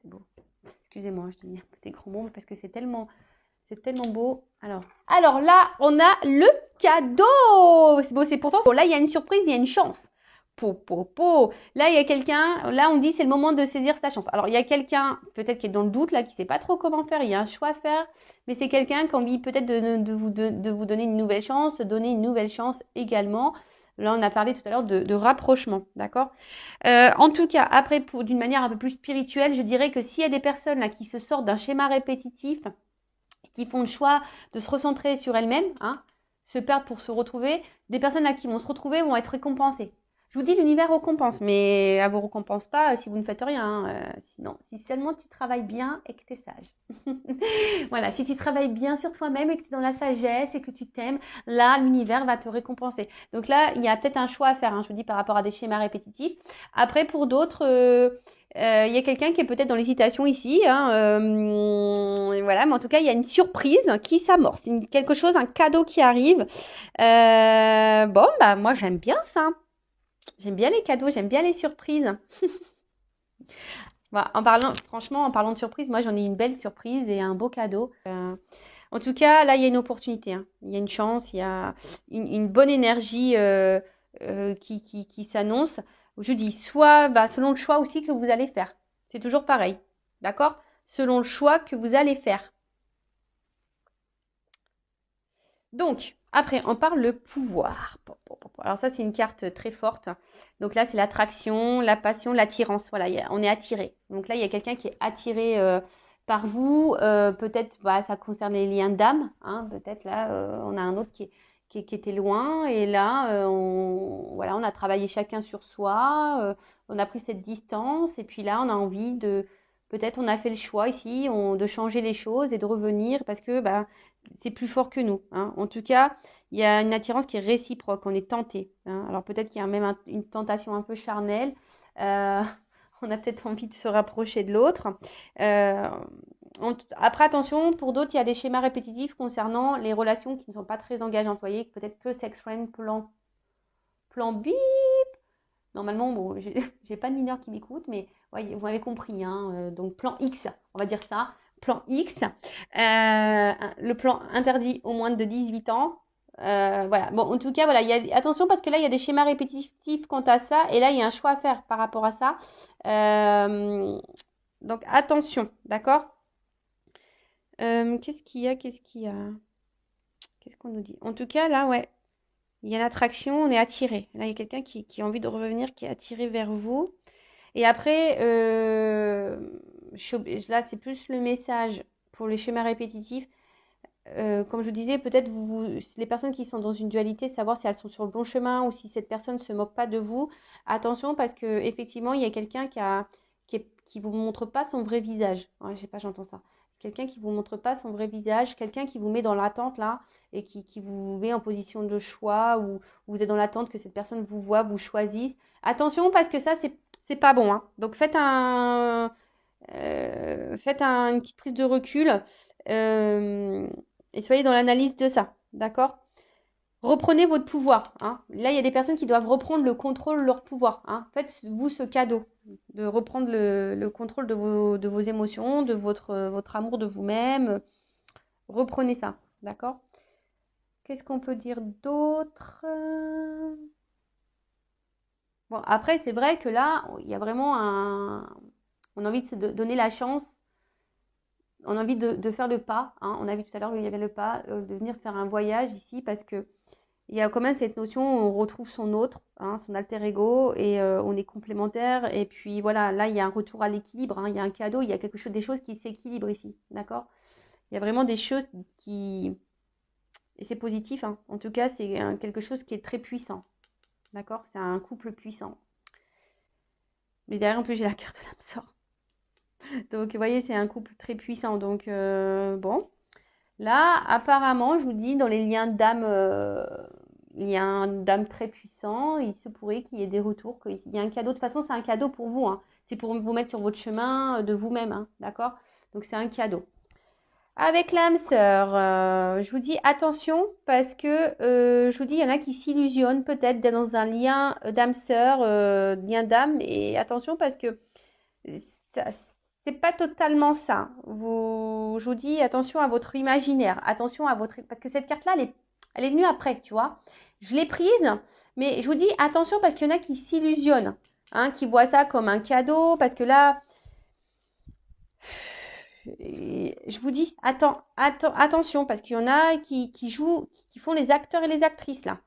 C'est beau. Excusez-moi, je dis des grands mots parce que c'est tellement C'est tellement beau. Alors là, on a le cadeau. Bon, c'est pourtant, bon, là, il y a une surprise, il y a une chance. Là, il y a quelqu'un, là, on dit c'est le moment de saisir sa chance. Alors, il y a quelqu'un, peut-être qui est dans le doute, là, qui ne sait pas trop comment faire, il y a un choix à faire, mais c'est quelqu'un qui a envie peut-être de vous donner une nouvelle chance, donner une nouvelle chance également. Là, on a parlé tout à l'heure de rapprochement, d'accord? En tout cas, après, d'une manière un peu plus spirituelle, je dirais que s'il y a des personnes là qui se sortent d'un schéma répétitif, qui font le choix de se recentrer sur elles-mêmes, hein, se perdre pour se retrouver, des personnes là qui vont se retrouver vont être récompensées. Je vous dis, l'univers récompense, mais elle ne vous récompense pas si vous ne faites rien. Sinon, si seulement tu travailles bien et que tu es sage. Voilà, si tu travailles bien sur toi-même et que tu es dans la sagesse et que tu t'aimes, là, l'univers va te récompenser. Donc là, il y a peut-être un choix à faire, hein, je vous dis, par rapport à des schémas répétitifs. Après, pour d'autres, il y a quelqu'un qui est peut-être dans l'hésitation ici. Hein, voilà, mais en tout cas, il y a une surprise qui s'amorce, quelque chose, un cadeau qui arrive. Bon, bah moi, j'aime bien ça. J'aime bien les cadeaux, j'aime bien les surprises. Voilà, franchement, en parlant de surprise, moi j'en ai une belle surprise et un beau cadeau. En tout cas, là, il y a une opportunité, hein. Il y a une chance, il y a une bonne énergie qui s'annonce. Je dis, soit selon le choix aussi que vous allez faire. C'est toujours pareil, d'accord? Selon le choix que vous allez faire. Donc, après, on parle le pouvoir. Alors ça, c'est une carte très forte. Donc là, c'est l'attraction, la passion, l'attirance. Voilà, on est attiré. Donc là, il y a quelqu'un qui est attiré par vous. Peut-être, ça concerne les liens d'âme. Hein, peut-être là, on a un autre qui était loin. Et là, on a travaillé chacun sur soi. On a pris cette distance. Et puis là, on a envie de... Peut-être on a fait le choix ici de changer les choses et de revenir parce que c'est plus fort que nous. Hein. En tout cas, il y a une attirance qui est réciproque, on est tenté. Hein. Alors peut-être qu'il y a même une tentation un peu charnelle. On a peut-être envie de se rapprocher de l'autre. Après, attention, pour d'autres, il y a des schémas répétitifs concernant les relations qui ne sont pas très engageantes. Vous voyez, peut-être que sex friend, plan bip. Normalement, bon, j'ai pas de mineurs qui m'écoutent, mais ouais, vous m'avez compris. Hein. Donc, plan X, on va dire ça. Plan X, le plan interdit aux moins de 18 ans. Voilà. Bon, en tout cas, voilà, attention parce que là, il y a des schémas répétitifs quant à ça. Et là, il y a un choix à faire par rapport à ça. Donc, attention, d'accord? Qu'est-ce qu'il y a? Qu'est-ce qu'on nous dit? En tout cas, là, ouais. Il y a l'attraction, on est attiré. Là, il y a quelqu'un qui a envie de revenir, qui est attiré vers vous. Et après, là, c'est plus le message pour les schémas répétitifs. Comme je vous disais, peut-être les personnes qui sont dans une dualité, savoir si elles sont sur le bon chemin ou si cette personne ne se moque pas de vous. Attention, parce que effectivement, il y a quelqu'un qui vous montre pas son vrai visage. Ouais, je sais pas, j'entends ça. Quelqu'un qui vous montre pas son vrai visage, quelqu'un qui vous met dans l'attente là et qui vous met en position de choix ou vous êtes dans l'attente que cette personne vous voit, vous choisisse. Attention, parce que ça, c'est pas bon. Hein. Donc faites une petite prise de recul. Et soyez dans l'analyse de ça, d'accord? Reprenez votre pouvoir. Hein. Là, il y a des personnes qui doivent reprendre le contrôle de leur pouvoir. Hein. Faites-vous ce cadeau de reprendre le contrôle de vos émotions, de votre amour de vous-même. Reprenez ça, d'accord? Qu'est-ce qu'on peut dire d'autre? Bon, après, c'est vrai que là, il y a vraiment on a envie de se donner la chance. On a envie de faire le pas. Hein. On a vu tout à l'heure qu'il y avait le pas, de venir faire un voyage ici parce que il y a quand même cette notion où on retrouve son autre, hein, son alter ego, et on est complémentaires. Et puis voilà, là, il y a un retour à l'équilibre, hein, il y a un cadeau, il y a des choses qui s'équilibrent ici, d'accord? Il y a vraiment des choses qui... Et c'est positif, hein. En tout cas, c'est quelque chose qui est très puissant, d'accord? C'est un couple puissant. Mais derrière, en plus, j'ai la carte de l'âme sœur. Donc, vous voyez, c'est un couple très puissant. Donc, bon. Là, apparemment, je vous dis, dans les liens d'âme, il y a un d'âme très puissant. Il se pourrait qu'il y ait des retours, qu'il y ait un cadeau. De toute façon, c'est un cadeau pour vous. Hein. C'est pour vous mettre sur votre chemin de vous-même. Hein, d'accord? Donc, c'est un cadeau. Avec l'âme sœur, je vous dis attention parce que je vous dis, il y en a qui s'illusionnent peut-être d'être dans un lien d'âme sœur, lien d'âme. Et attention parce que c'est pas totalement ça. Je vous dis attention à votre imaginaire, attention à votre, parce que cette carte-là, elle est venue après, tu vois. Je l'ai prise, mais je vous dis attention parce qu'il y en a qui s'illusionnent, hein, qui voient ça comme un cadeau, parce que là, je vous dis attention parce qu'il y en a qui jouent, qui font les acteurs et les actrices là.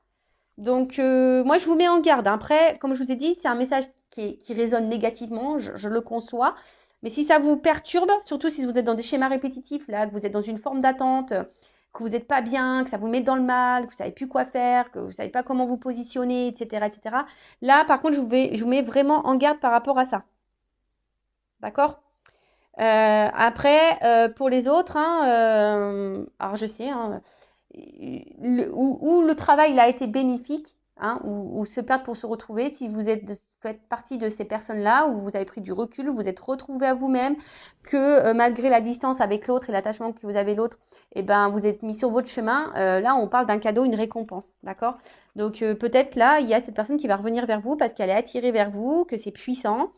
Donc, moi, je vous mets en garde. Après, comme je vous ai dit, c'est un message qui résonne négativement, je le conçois. Mais si ça vous perturbe, surtout si vous êtes dans des schémas répétitifs, là, que vous êtes dans une forme d'attente, que vous n'êtes pas bien, que ça vous met dans le mal, que vous ne savez plus quoi faire, que vous ne savez pas comment vous positionner, etc., etc. Là, par contre, je vous mets vraiment en garde par rapport à ça. D'accord? Après, pour les autres, hein, alors je sais, hein, où le travail il a été bénéfique, hein, ou se perdre pour se retrouver, si vous faites partie de ces personnes-là, où vous avez pris du recul, où vous êtes retrouvé à vous-même, que malgré la distance avec l'autre et l'attachement que vous avez l'autre, eh ben, vous êtes mis sur votre chemin, là on parle d'un cadeau, une récompense, d'accord? Donc peut-être là, il y a cette personne qui va revenir vers vous parce qu'elle est attirée vers vous, que c'est puissant.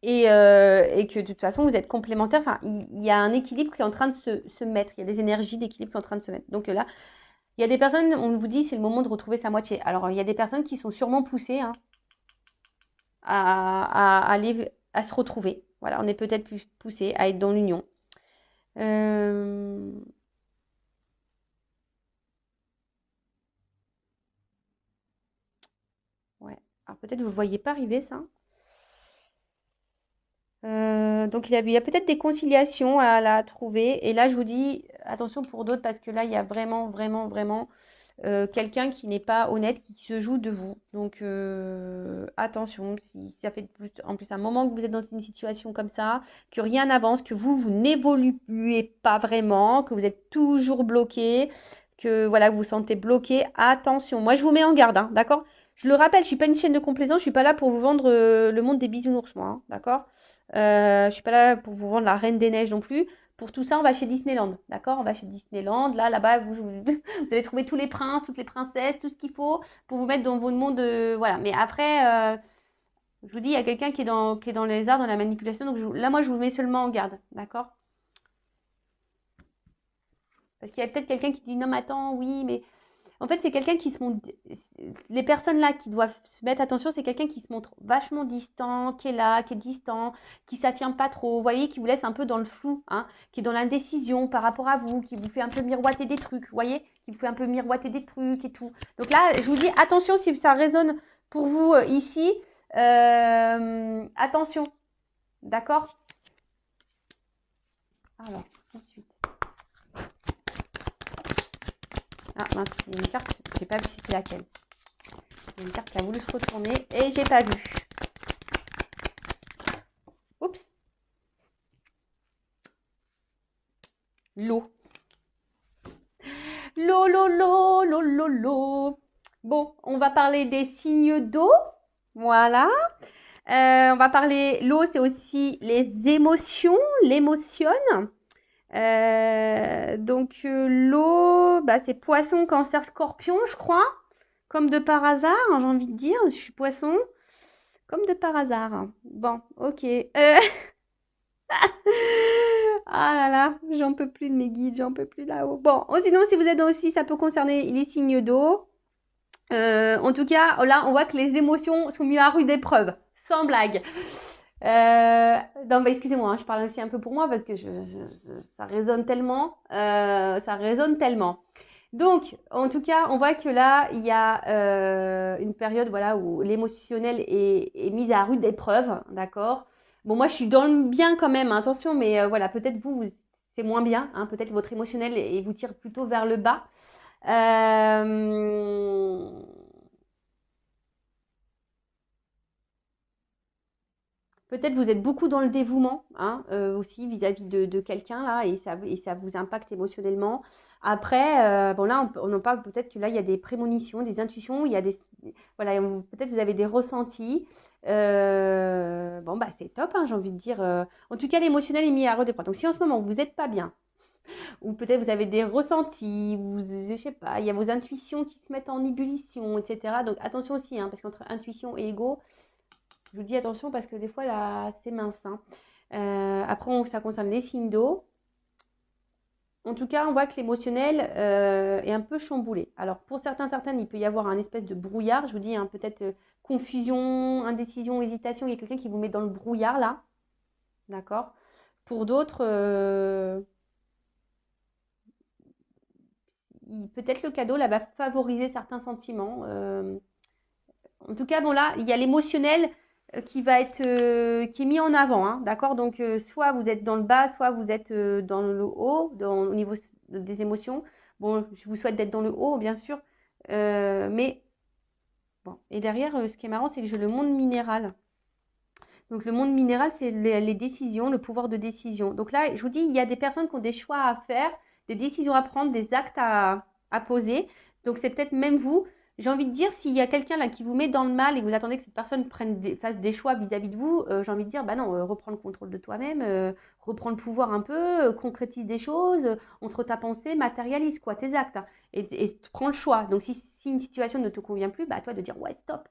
Et que de toute façon, vous êtes complémentaires. Enfin, il y a un équilibre qui est en train de se mettre. Il y a des énergies d'équilibre qui sont en train de se mettre. Donc là, il y a des personnes, on vous dit, c'est le moment de retrouver sa moitié. Alors, il y a des personnes qui sont sûrement poussées, hein, aller, à se retrouver. Voilà, on est peut-être plus poussé à être dans l'union. Euh, Ouais. Alors, peut-être vous ne voyez pas arriver ça. Donc il y a peut-être des conciliations à la trouver. Et là, je vous dis attention pour d'autres parce que là, il y a vraiment, vraiment, vraiment quelqu'un qui n'est pas honnête, qui se joue de vous. Donc attention, si ça fait en plus un moment que vous êtes dans une situation comme ça, que rien n'avance, que vous n'évoluez pas vraiment, que vous êtes toujours bloqué, que voilà, vous vous sentez bloqué, attention. Moi, je vous mets en garde, hein, d'accord? Je le rappelle, je suis pas une chaîne de complaisance, je suis pas là pour vous vendre le monde des bisounours, moi, hein, d'accord? Je suis pas là pour vous vendre la Reine des Neiges non plus. Pour tout ça, on va chez Disneyland, d'accord? On va chez Disneyland. Là-bas, vous allez trouver tous les princes, toutes les princesses, tout ce qu'il faut pour vous mettre dans votre monde. Voilà. Mais après, je vous dis, il y a quelqu'un qui est dans les arts, dans la manipulation. Donc là, moi, je vous mets seulement en garde, d'accord? Parce qu'il y a peut-être quelqu'un qui dit non, mais attends, oui, mais en fait, c'est quelqu'un qui se montre. Les personnes là qui doivent se mettre attention, c'est quelqu'un qui se montre vachement distant, qui est là, qui est distant, qui s'affirme pas trop. Vous voyez, qui vous laisse un peu dans le flou, hein, qui est dans l'indécision par rapport à vous, qui vous fait un peu miroiter des trucs. Vous voyez, qui vous fait un peu miroiter des trucs et tout. Donc là, je vous dis attention si ça résonne pour vous ici. Attention, d'accord? Alors, ensuite. Ah mince, il y a une carte, j'ai pas vu c'était laquelle. Il y a une carte qui a voulu se retourner et j'ai pas vu. Oups. L'eau. L'eau, l'eau, l'eau, l'eau, l'eau, l'eau. Bon, on va parler des signes d'eau. Voilà. On va parler, l'eau, c'est aussi les émotions, l'émotion. L'eau, bah, c'est poisson, cancer, scorpion, je crois. Comme de par hasard, hein, j'ai envie de dire, je suis poisson. Comme de par hasard. Bon, ok. Ah là là, j'en peux plus de mes guides, j'en peux plus là-haut. Bon, sinon, si vous êtes aussi, ça peut concerner les signes d'eau. En tout cas, là, on voit que les émotions sont mises à rude épreuve, sans blague. Non, bah, excusez-moi, hein, je parle aussi un peu pour moi parce que ça résonne tellement. Ça résonne tellement. Donc, en tout cas, on voit que là, il y a une période voilà, où l'émotionnel est mis à rude épreuve, d'accord? Bon, moi, je suis dans le bien quand même, hein, attention, mais voilà, peut-être c'est moins bien, hein, peut-être votre émotionnel et vous tire plutôt vers le bas. Euh, Peut-être vous êtes beaucoup dans le dévouement, hein, aussi vis-à-vis de quelqu'un là, et ça vous impacte émotionnellement. Après, bon là, on en parle peut-être que là, il y a des prémonitions, des intuitions, il y a voilà, peut-être vous avez des ressentis. Bon bah c'est top, hein, j'ai envie de dire. En tout cas, l'émotionnel est mis à rude épreuve. Donc si en ce moment vous n'êtes pas bien, ou peut-être vous avez des ressentis, je sais pas, il y a vos intuitions qui se mettent en ébullition, etc. Donc attention aussi, hein, parce qu'entre intuition et ego, Je vous dis attention parce que des fois, là, c'est mince, hein. Après, ça concerne les signes d'eau. En tout cas, on voit que l'émotionnel est un peu chamboulé. Alors, pour certaines, il peut y avoir un espèce de brouillard. Je vous dis, hein, peut-être confusion, indécision, hésitation. Il y a quelqu'un qui vous met dans le brouillard, là. D'accord? Pour d'autres, peut-être le cadeau, là, va favoriser certains sentiments. En tout cas, bon, là, il y a l'émotionnel qui est mis en avant, hein, d'accord? Donc, soit vous êtes dans le bas, soit vous êtes dans le haut, au niveau des émotions. Bon, je vous souhaite d'être dans le haut, bien sûr. Mais, bon. Et derrière, ce qui est marrant, c'est que j'ai le monde minéral. Donc, le monde minéral, c'est les décisions, le pouvoir de décision. Donc là, je vous dis, il y a des personnes qui ont des choix à faire, des décisions à prendre, des actes à poser. Donc, c'est peut-être même vous. J'ai envie de dire, s'il y a quelqu'un là qui vous met dans le mal et que vous attendez que cette personne fasse des choix vis-à-vis de vous, j'ai envie de dire, bah non, reprends le contrôle de toi-même, reprends le pouvoir un peu, concrétise des choses, entre ta pensée, matérialise quoi, tes actes, hein, et prends le choix. Donc, si une situation ne te convient plus, bah à toi de dire, ouais, stop.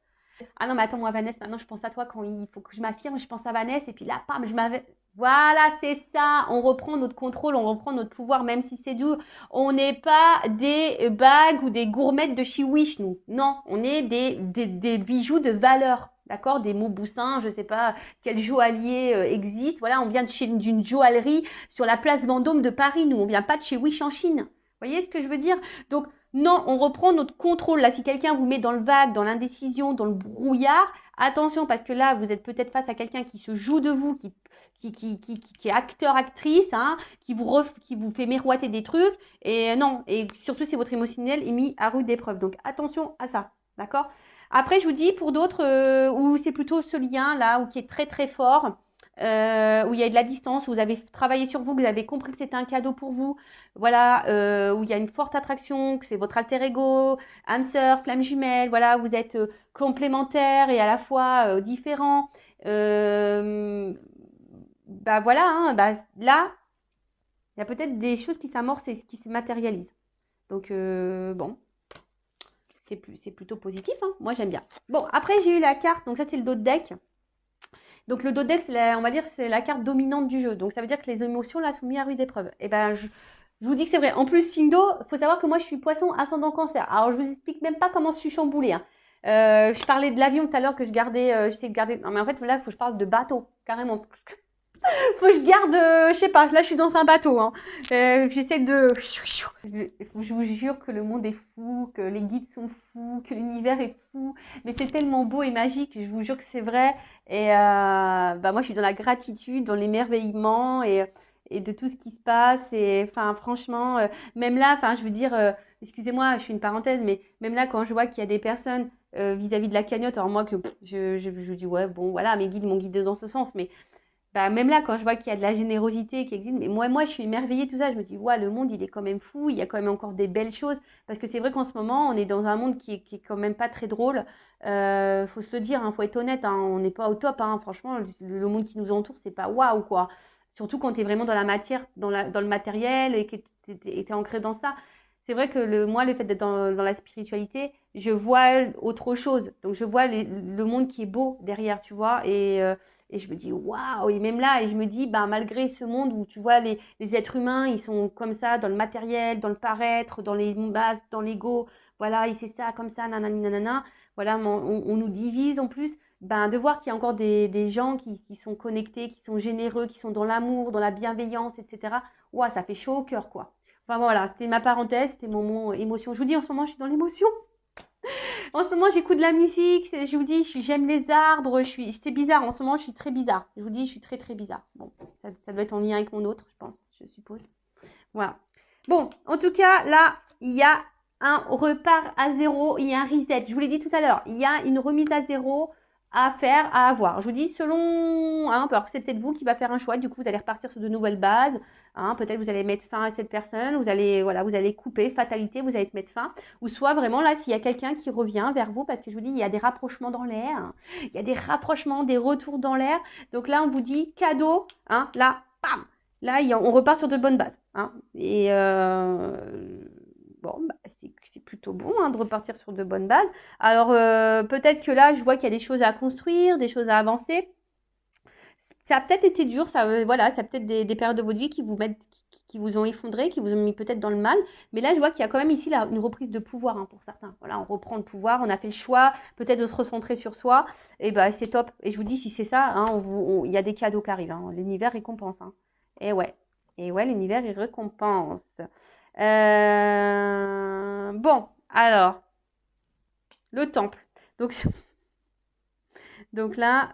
Ah non, mais attends, moi, Vanessa, maintenant, je pense à toi quand il faut que je m'affirme, je pense à Vanessa, et puis là, pam, je m'avais. Voilà, c'est ça. On reprend notre contrôle, on reprend notre pouvoir, même si c'est dur. On n'est pas des bagues ou des gourmettes de chez Wish, nous. Non, on est des bijoux de valeur. D'accord? Des Mauboussin, je ne sais pas quel joaillier existe. Voilà, on vient d'une joaillerie sur la place Vendôme de Paris, nous. On vient pas de chez Wish en Chine. Vous voyez ce que je veux dire? Donc, non, on reprend notre contrôle. Là, si quelqu'un vous met dans le vague, dans l'indécision, dans le brouillard, attention, parce que là, vous êtes peut-être face à quelqu'un qui se joue de vous, qui est acteur, actrice, hein, qui vous fait miroiter des trucs. Et non, et surtout si votre émotionnel est mis à rude épreuve. Donc, attention à ça, d'accord? Après, je vous dis, pour d'autres, où c'est plutôt ce lien là, ou qui est très très fort, où il y a de la distance, où vous avez travaillé sur vous, que vous avez compris que c'était un cadeau pour vous, voilà, où il y a une forte attraction, que c'est votre alter ego, âme sœur, flamme jumelle, voilà, vous êtes complémentaires et à la fois différents. Bah voilà, hein, bah là, il y a peut-être des choses qui s'amorcent et qui se matérialisent. Donc bon, c'est plutôt positif, hein. Moi j'aime bien. Bon, après j'ai eu la carte, donc ça c'est le dos de deck. Donc le dos de deck, on va dire, c'est la carte dominante du jeu. Donc ça veut dire que les émotions là sont mises à rude épreuve. Et ben je vous dis que c'est vrai. En plus, Sindo, il faut savoir que moi je suis poisson ascendant cancer. Alors je vous explique même pas comment je suis chamboulée, hein. Je parlais de l'avion tout à l'heure que je gardais, j'essaie de garder. Non mais en fait là, il faut que je parle de bateau, carrément. Faut que je garde, je sais pas, là je suis dans un bateau, hein. J'essaie de. Je vous jure que le monde est fou, que les guides sont fous, que l'univers est fou, mais c'est tellement beau et magique, je vous jure que c'est vrai. Et bah moi je suis dans la gratitude, dans l'émerveillement et de tout ce qui se passe. Et enfin franchement, même là, enfin je veux dire, excusez-moi, je fais une parenthèse, mais même là quand je vois qu'il y a des personnes vis-à-vis de la cagnotte, alors moi que je dis ouais bon voilà, mes guides m'ont guidé dans ce sens, mais bah, même là, quand je vois qu'il y a de la générosité qui existe, mais moi, je suis émerveillée, tout ça. Je me dis, ouais, le monde, il est quand même fou. Il y a quand même encore des belles choses. Parce que c'est vrai qu'en ce moment, on est dans un monde qui est quand même pas très drôle. Faut se le dire, hein, faut être honnête, hein, on n'est pas au top, hein. Franchement, le monde qui nous entoure, c'est pas waouh, quoi. Surtout quand tu es vraiment dans la matière, dans le matériel et que tu es ancré dans ça. C'est vrai que moi, le fait d'être dans la spiritualité, je vois autre chose. Donc, je vois le monde qui est beau derrière, tu vois. Et je me dis, waouh, et même là, et je me dis, bah, malgré ce monde où tu vois, les êtres humains, ils sont comme ça, dans le matériel, dans le paraître, dans les bases, dans l'ego, voilà, et c'est ça, comme ça, nanani, nanana, voilà, on nous divise en plus, ben, de voir qu'il y a encore des gens qui sont connectés, qui sont généreux, qui sont dans l'amour, dans la bienveillance, etc. Waouh, ça fait chaud au cœur, quoi. Enfin voilà, c'était ma parenthèse, c'était mon mot émotion. Je vous dis, en ce moment, je suis dans l'émotion. En ce moment, j'écoute de la musique. Je vous dis, j'aime les arbres. C'est bizarre. En ce moment, je suis très bizarre. Je vous dis, je suis très, très bizarre. Bon, ça doit être en lien avec mon autre, je pense, je suppose. Voilà. Bon, en tout cas, là, il y a un repart à zéro. Il y a un reset. Je vous l'ai dit tout à l'heure. Il y a une remise à zéro à faire, à avoir. Je vous dis, selon, hein, alors c'est peut-être vous qui va faire un choix. Du coup, vous allez repartir sur de nouvelles bases. Hein, peut-être vous allez mettre fin à cette personne. Vous allez couper, fatalité, vous allez te mettre fin. Ou soit vraiment là, s'il y a quelqu'un qui revient vers vous, parce que je vous dis, il y a des rapprochements dans l'air. Hein, il y a des rapprochements, des retours dans l'air. Donc là, on vous dit cadeau. Hein, là, bam. Là, on repart sur de bonnes bases. Hein, et bon, bah, c'est plutôt bon hein, de repartir sur de bonnes bases. Alors, peut-être que là, je vois qu'il y a des choses à construire, des choses à avancer. Ça a peut-être été dur, voilà, ça a peut-être des périodes de votre vie qui vous ont effondré, qui vous ont mis peut-être dans le mal. Mais là, je vois qu'il y a quand même ici une reprise de pouvoir hein, pour certains. Voilà, on reprend le pouvoir, on a fait le choix peut-être de se recentrer sur soi. Et ben, c'est top. Et je vous dis, si c'est ça, hein, il y a des cadeaux qui arrivent. Hein. L'univers récompense. Hein. Et ouais, l'univers, il récompense. Bon, alors, le temple. Donc, donc là,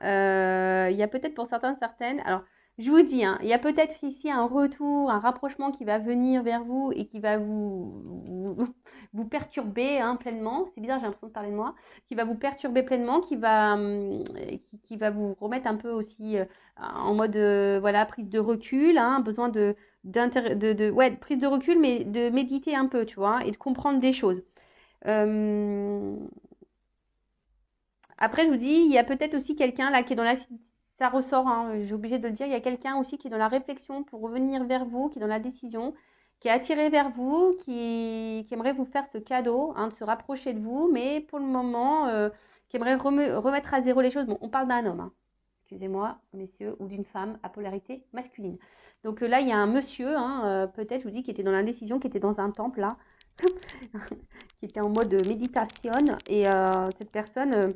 il y a peut-être pour certains, certaines. Alors, je vous dis, hein, il y a peut-être ici un retour, un rapprochement qui va venir vers vous et qui va vous perturber hein, pleinement. C'est bizarre, j'ai l'impression de parler de moi. Qui va vous perturber pleinement, qui va vous remettre un peu aussi en mode voilà, prise de recul, hein, besoin ouais, prise de recul, mais de méditer un peu, tu vois, et de comprendre des choses. Après, je vous dis, il y a peut-être aussi quelqu'un là qui est dans la... Ça ressort, hein, j'ai obligé de le dire, il y a quelqu'un aussi qui est dans la réflexion pour revenir vers vous, qui est dans la décision, qui est attiré vers vous, qui aimerait vous faire ce cadeau, hein, de se rapprocher de vous, mais pour le moment, qui aimerait remettre à zéro les choses. Bon, on parle d'un homme, hein, excusez-moi, messieurs, ou d'une femme à polarité masculine. Donc là, il y a un monsieur, hein, peut-être, je vous dis, qui était dans l'indécision, qui était dans un temple, là, qui était en mode méditation, et cette personne...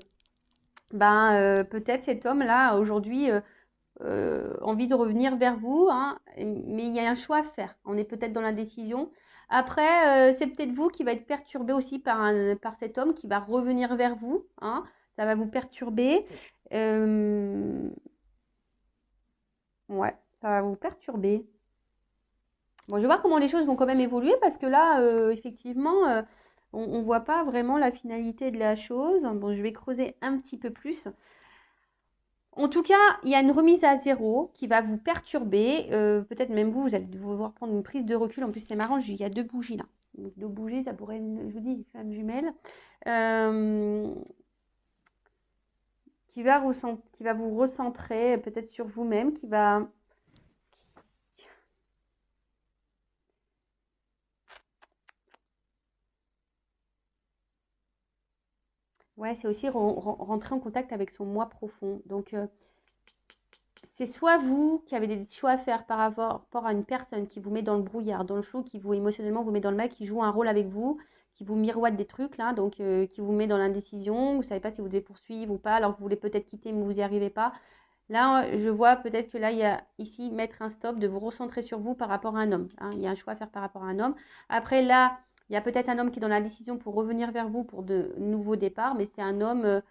peut-être cet homme-là, aujourd'hui, envie de revenir vers vous, hein, mais il y a un choix à faire. On est peut-être dans l'indécision. Après, c'est peut-être vous qui va être perturbé aussi par cet homme qui va revenir vers vous. Hein, ça va vous perturber. Ouais, ça va vous perturber. Bon, je vais voir comment les choses vont quand même évoluer parce que là, effectivement, on ne voit pas vraiment la finalité de la chose. Bon, je vais creuser un petit peu plus. En tout cas, il y a une remise à zéro qui va vous perturber. Peut-être même vous allez devoir prendre une prise de recul. En plus, c'est marrant, il y a deux bougies là. Donc, deux bougies, ça pourrait être, je vous dis, une femme jumelle. Qui va vous recentrer peut-être sur vous-même, qui va... Ouais, c'est aussi rentrer en contact avec son moi profond. Donc, c'est soit vous qui avez des choix à faire par rapport à une personne qui vous met dans le brouillard, dans le flou, qui vous émotionnellement vous met dans le mal, qui joue un rôle avec vous, qui vous miroite des trucs là, donc qui vous met dans l'indécision, vous ne savez pas si vous devez poursuivre ou pas, alors que vous voulez peut-être quitter mais vous n'y arrivez pas. Là, je vois peut-être que là, il y a ici mettre un stop, de vous recentrer sur vous par rapport à un homme. Hein. Il y a un choix à faire par rapport à un homme. Après, là, il y a peut-être un homme qui est dans la décision pour revenir vers vous pour de nouveaux départs, mais c'est un homme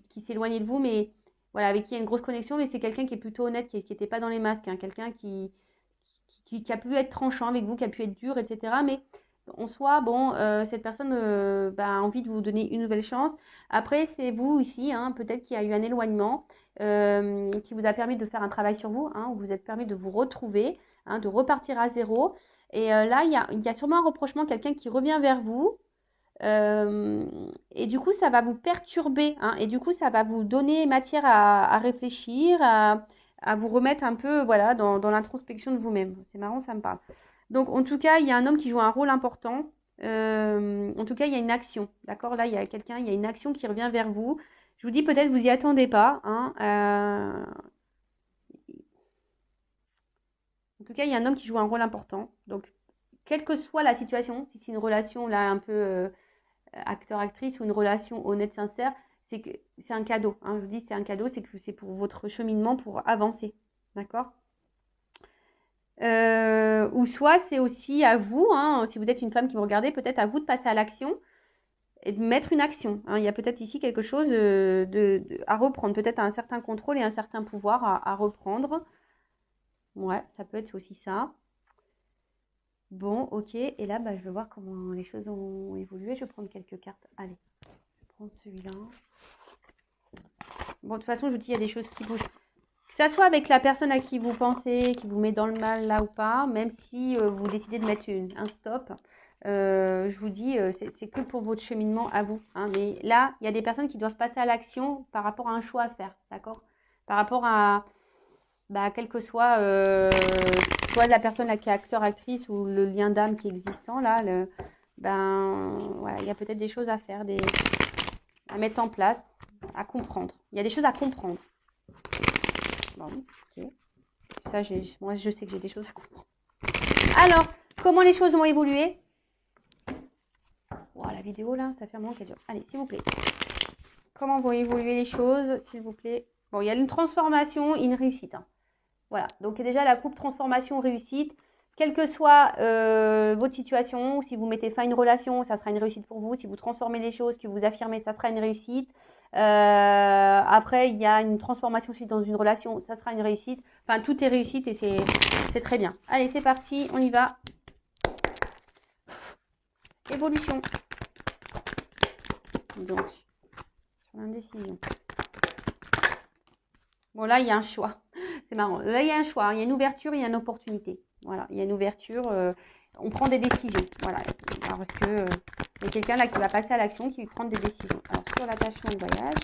qui s'éloigne de vous, mais voilà, avec qui il y a une grosse connexion, mais c'est quelqu'un qui est plutôt honnête, qui n'était pas dans les masques, hein, quelqu'un qui a pu être tranchant avec vous, qui a pu être dur, etc. Mais en soi, bon, cette personne a envie de vous donner une nouvelle chance. Après, c'est vous ici, hein, peut-être qu'il y a eu un éloignement qui vous a permis de faire un travail sur vous, hein, où vous êtes permis de vous retrouver, hein, de repartir à zéro. Et là, il y a sûrement un reprochement, quelqu'un qui revient vers vous. Et du coup, ça va vous perturber, hein, et du coup, ça va vous donner matière à réfléchir, à vous remettre un peu voilà, dans l'introspection de vous-même. C'est marrant, ça me parle. Donc, en tout cas, il y a un homme qui joue un rôle important. En tout cas, il y a une action. D'accord? Là, il y a quelqu'un, il y a une action qui revient vers vous. Je vous dis, peut-être vous y attendez pas. Hein, en tout cas, il y a un homme qui joue un rôle important. Donc, quelle que soit la situation, si c'est une relation là un peu acteur-actrice ou une relation honnête, sincère, c'est que c'est un cadeau. Hein. Je vous dis, c'est un cadeau, c'est que c'est pour votre cheminement, pour avancer. D'accord? Ou soit c'est aussi à vous, hein, si vous êtes une femme qui me regardez, peut-être à vous de passer à l'action et de mettre une action. Hein. Il y a peut-être ici quelque chose à reprendre, peut-être un certain contrôle et un certain pouvoir à reprendre. Ouais, ça peut être aussi ça. Bon, ok. Et là, je vais voir comment les choses ont évolué. Je vais prendre quelques cartes. Allez, je vais prendre celui-là. Bon, de toute façon, je vous dis, il y a des choses qui bougent. Que ça soit avec la personne à qui vous pensez, qui vous met dans le mal là ou pas, même si vous décidez de mettre un stop, je vous dis, c'est que pour votre cheminement à vous. Hein. Mais là, il y a des personnes qui doivent passer à l'action par rapport à un choix à faire, d'accord? Par rapport à, quel que soit, soit la personne là qui est acteur, actrice ou le lien d'âme qui est existant là, ben voilà, il y a peut-être des choses à faire, à mettre en place, à comprendre. Il y a des choses à comprendre. Bon, ok. Ça, moi, je sais que j'ai des choses à comprendre. Alors, comment les choses vont évoluer? Wow, la vidéo, là, ça fait un moment qu'elle dure. Allez, s'il vous plaît. Comment vont évoluer les choses, s'il vous plaît? Bon, il y a une transformation et une réussite. Hein. Voilà. Donc, déjà, la coupe transformation-réussite. Quelle que soit votre situation, si vous mettez fin à une relation, ça sera une réussite pour vous. Si vous transformez les choses, que vous affirmez, ça sera une réussite. Après, il y a une transformation suite dans une relation, ça sera une réussite. Enfin, tout est réussite et c'est très bien. Allez, c'est parti, on y va. Évolution. Donc, sur l'indécision. Bon, là, il y a un choix. C'est marrant. Là, il y a un choix. Hein. Il y a une ouverture, il y a une opportunité. Voilà, il y a une ouverture. On prend des décisions. Voilà. Parce que il y a quelqu'un là qui va passer à l'action, qui va prendre des décisions. Alors, sur l'attachement de voyage,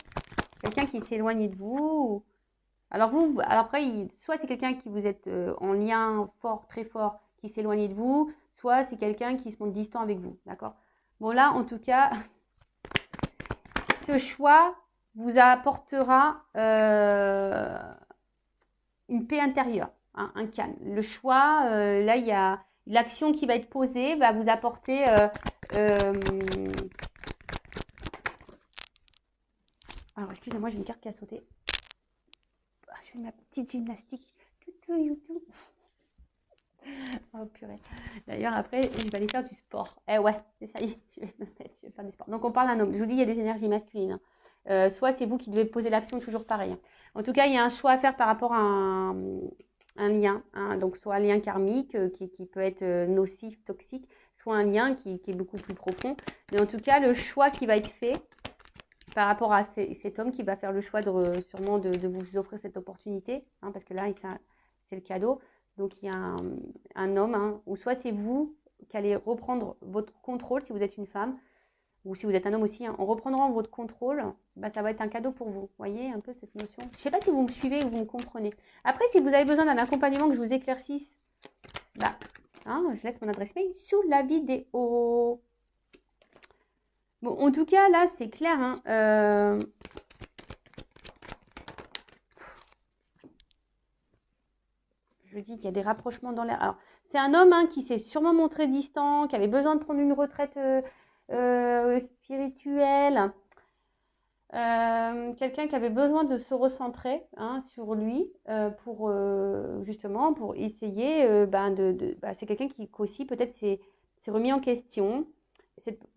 quelqu'un qui s'est éloigné de vous. Alors, alors après, soit c'est quelqu'un qui vous êtes en lien fort, très fort, qui s'est éloigné de vous, soit c'est quelqu'un qui se montre distant avec vous. D'accord? Bon, là, en tout cas, ce choix vous apportera une paix intérieure, hein, un calme. Le choix, là, il y a l'action qui va être posée, va vous apporter alors, excusez-moi, j'ai une carte qui a sauté. Je fais ma petite gymnastique. YouTube. Oh purée. D'ailleurs, après, je vais aller faire du sport. Eh ouais, c'est ça y est, je vais faire du sport. Donc, on parle d'un homme. Je vous dis, il y a des énergies masculines. Soit c'est vous qui devez poser l'action, toujours pareil. En tout cas, il y a un choix à faire par rapport à un lien. Hein. Donc, soit un lien karmique qui peut être nocif, toxique, soit un lien qui est beaucoup plus profond. Mais en tout cas, le choix qui va être fait par rapport à cet homme qui va faire le choix sûrement de vous offrir cette opportunité, hein, parce que là, c'est le cadeau. Donc, il y a un homme, hein, ou soit c'est vous qui allez reprendre votre contrôle si vous êtes une femme, ou si vous êtes un homme aussi, hein, en reprenant votre contrôle, bah, ça va être un cadeau pour vous. Vous voyez un peu cette notion? Je ne sais pas si vous me suivez ou vous me comprenez. Après, si vous avez besoin d'un accompagnement que je vous éclaircisse, bah, hein, je laisse mon adresse mail sous la vidéo. Bon, en tout cas, là, c'est clair. Hein, je dis qu'il y a des rapprochements dans l'air. Alors, c'est un homme hein, qui s'est sûrement montré distant, qui avait besoin de prendre une retraite spirituelle. Quelqu'un qui avait besoin de se recentrer hein, sur lui pour justement pour essayer c'est quelqu'un qui aussi peut-être s'est remis en question.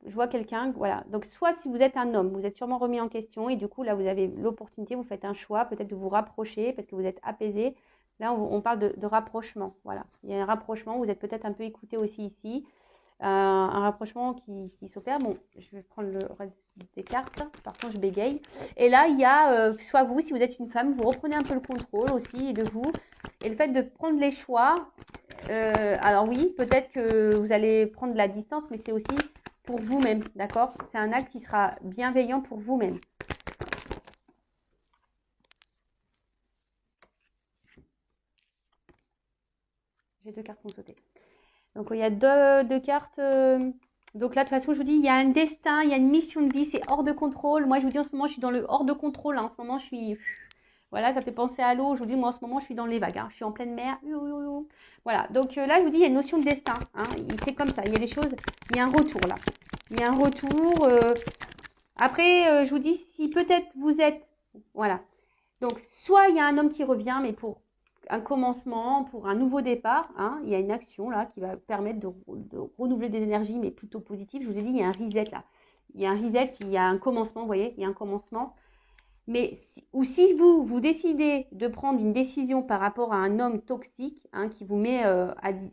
Je vois quelqu'un, voilà. Donc, soit si vous êtes un homme, vous êtes sûrement remis en question et du coup, là, vous avez l'opportunité, vous faites un choix, peut-être de vous rapprocher parce que vous êtes apaisé. Là, on parle de rapprochement, voilà. Il y a un rapprochement, vous êtes peut-être un peu écouté aussi ici. Un rapprochement qui s'opère. Bon, je vais prendre le reste des cartes. Par contre, je bégaye. Et là, il y a soit vous, si vous êtes une femme, vous reprenez un peu le contrôle aussi de vous. Et le fait de prendre les choix, alors oui, peut-être que vous allez prendre de la distance, mais c'est aussi pour vous-même, d'accord? C'est un acte qui sera bienveillant pour vous-même. J'ai deux cartes qui ont sauté. Donc, il y a deux cartes. Donc là, de toute façon, je vous dis, il y a un destin, il y a une mission de vie, c'est hors de contrôle. Moi, je vous dis, en ce moment, je suis dans le hors de contrôle. Hein. En ce moment, je suis... Voilà, ça fait penser à l'eau. Je vous dis, moi, en ce moment, je suis dans les vagues. Hein. Je suis en pleine mer. Voilà, donc là, je vous dis, il y a une notion de destin. Hein. C'est comme ça, il y a des choses... Il y a un retour, là. Il y a un retour. Après, je vous dis, si peut-être vous êtes... Voilà. Donc, soit il y a un homme qui revient, mais pour un commencement, pour un nouveau départ, hein, il y a une action là qui va permettre de renouveler des énergies, mais plutôt positives. Je vous ai dit, il y a un reset là. Il y a un reset, il y a un commencement, vous voyez, il y a un commencement. Mais si vous décidez de prendre une décision par rapport à un homme toxique, hein, qui vous met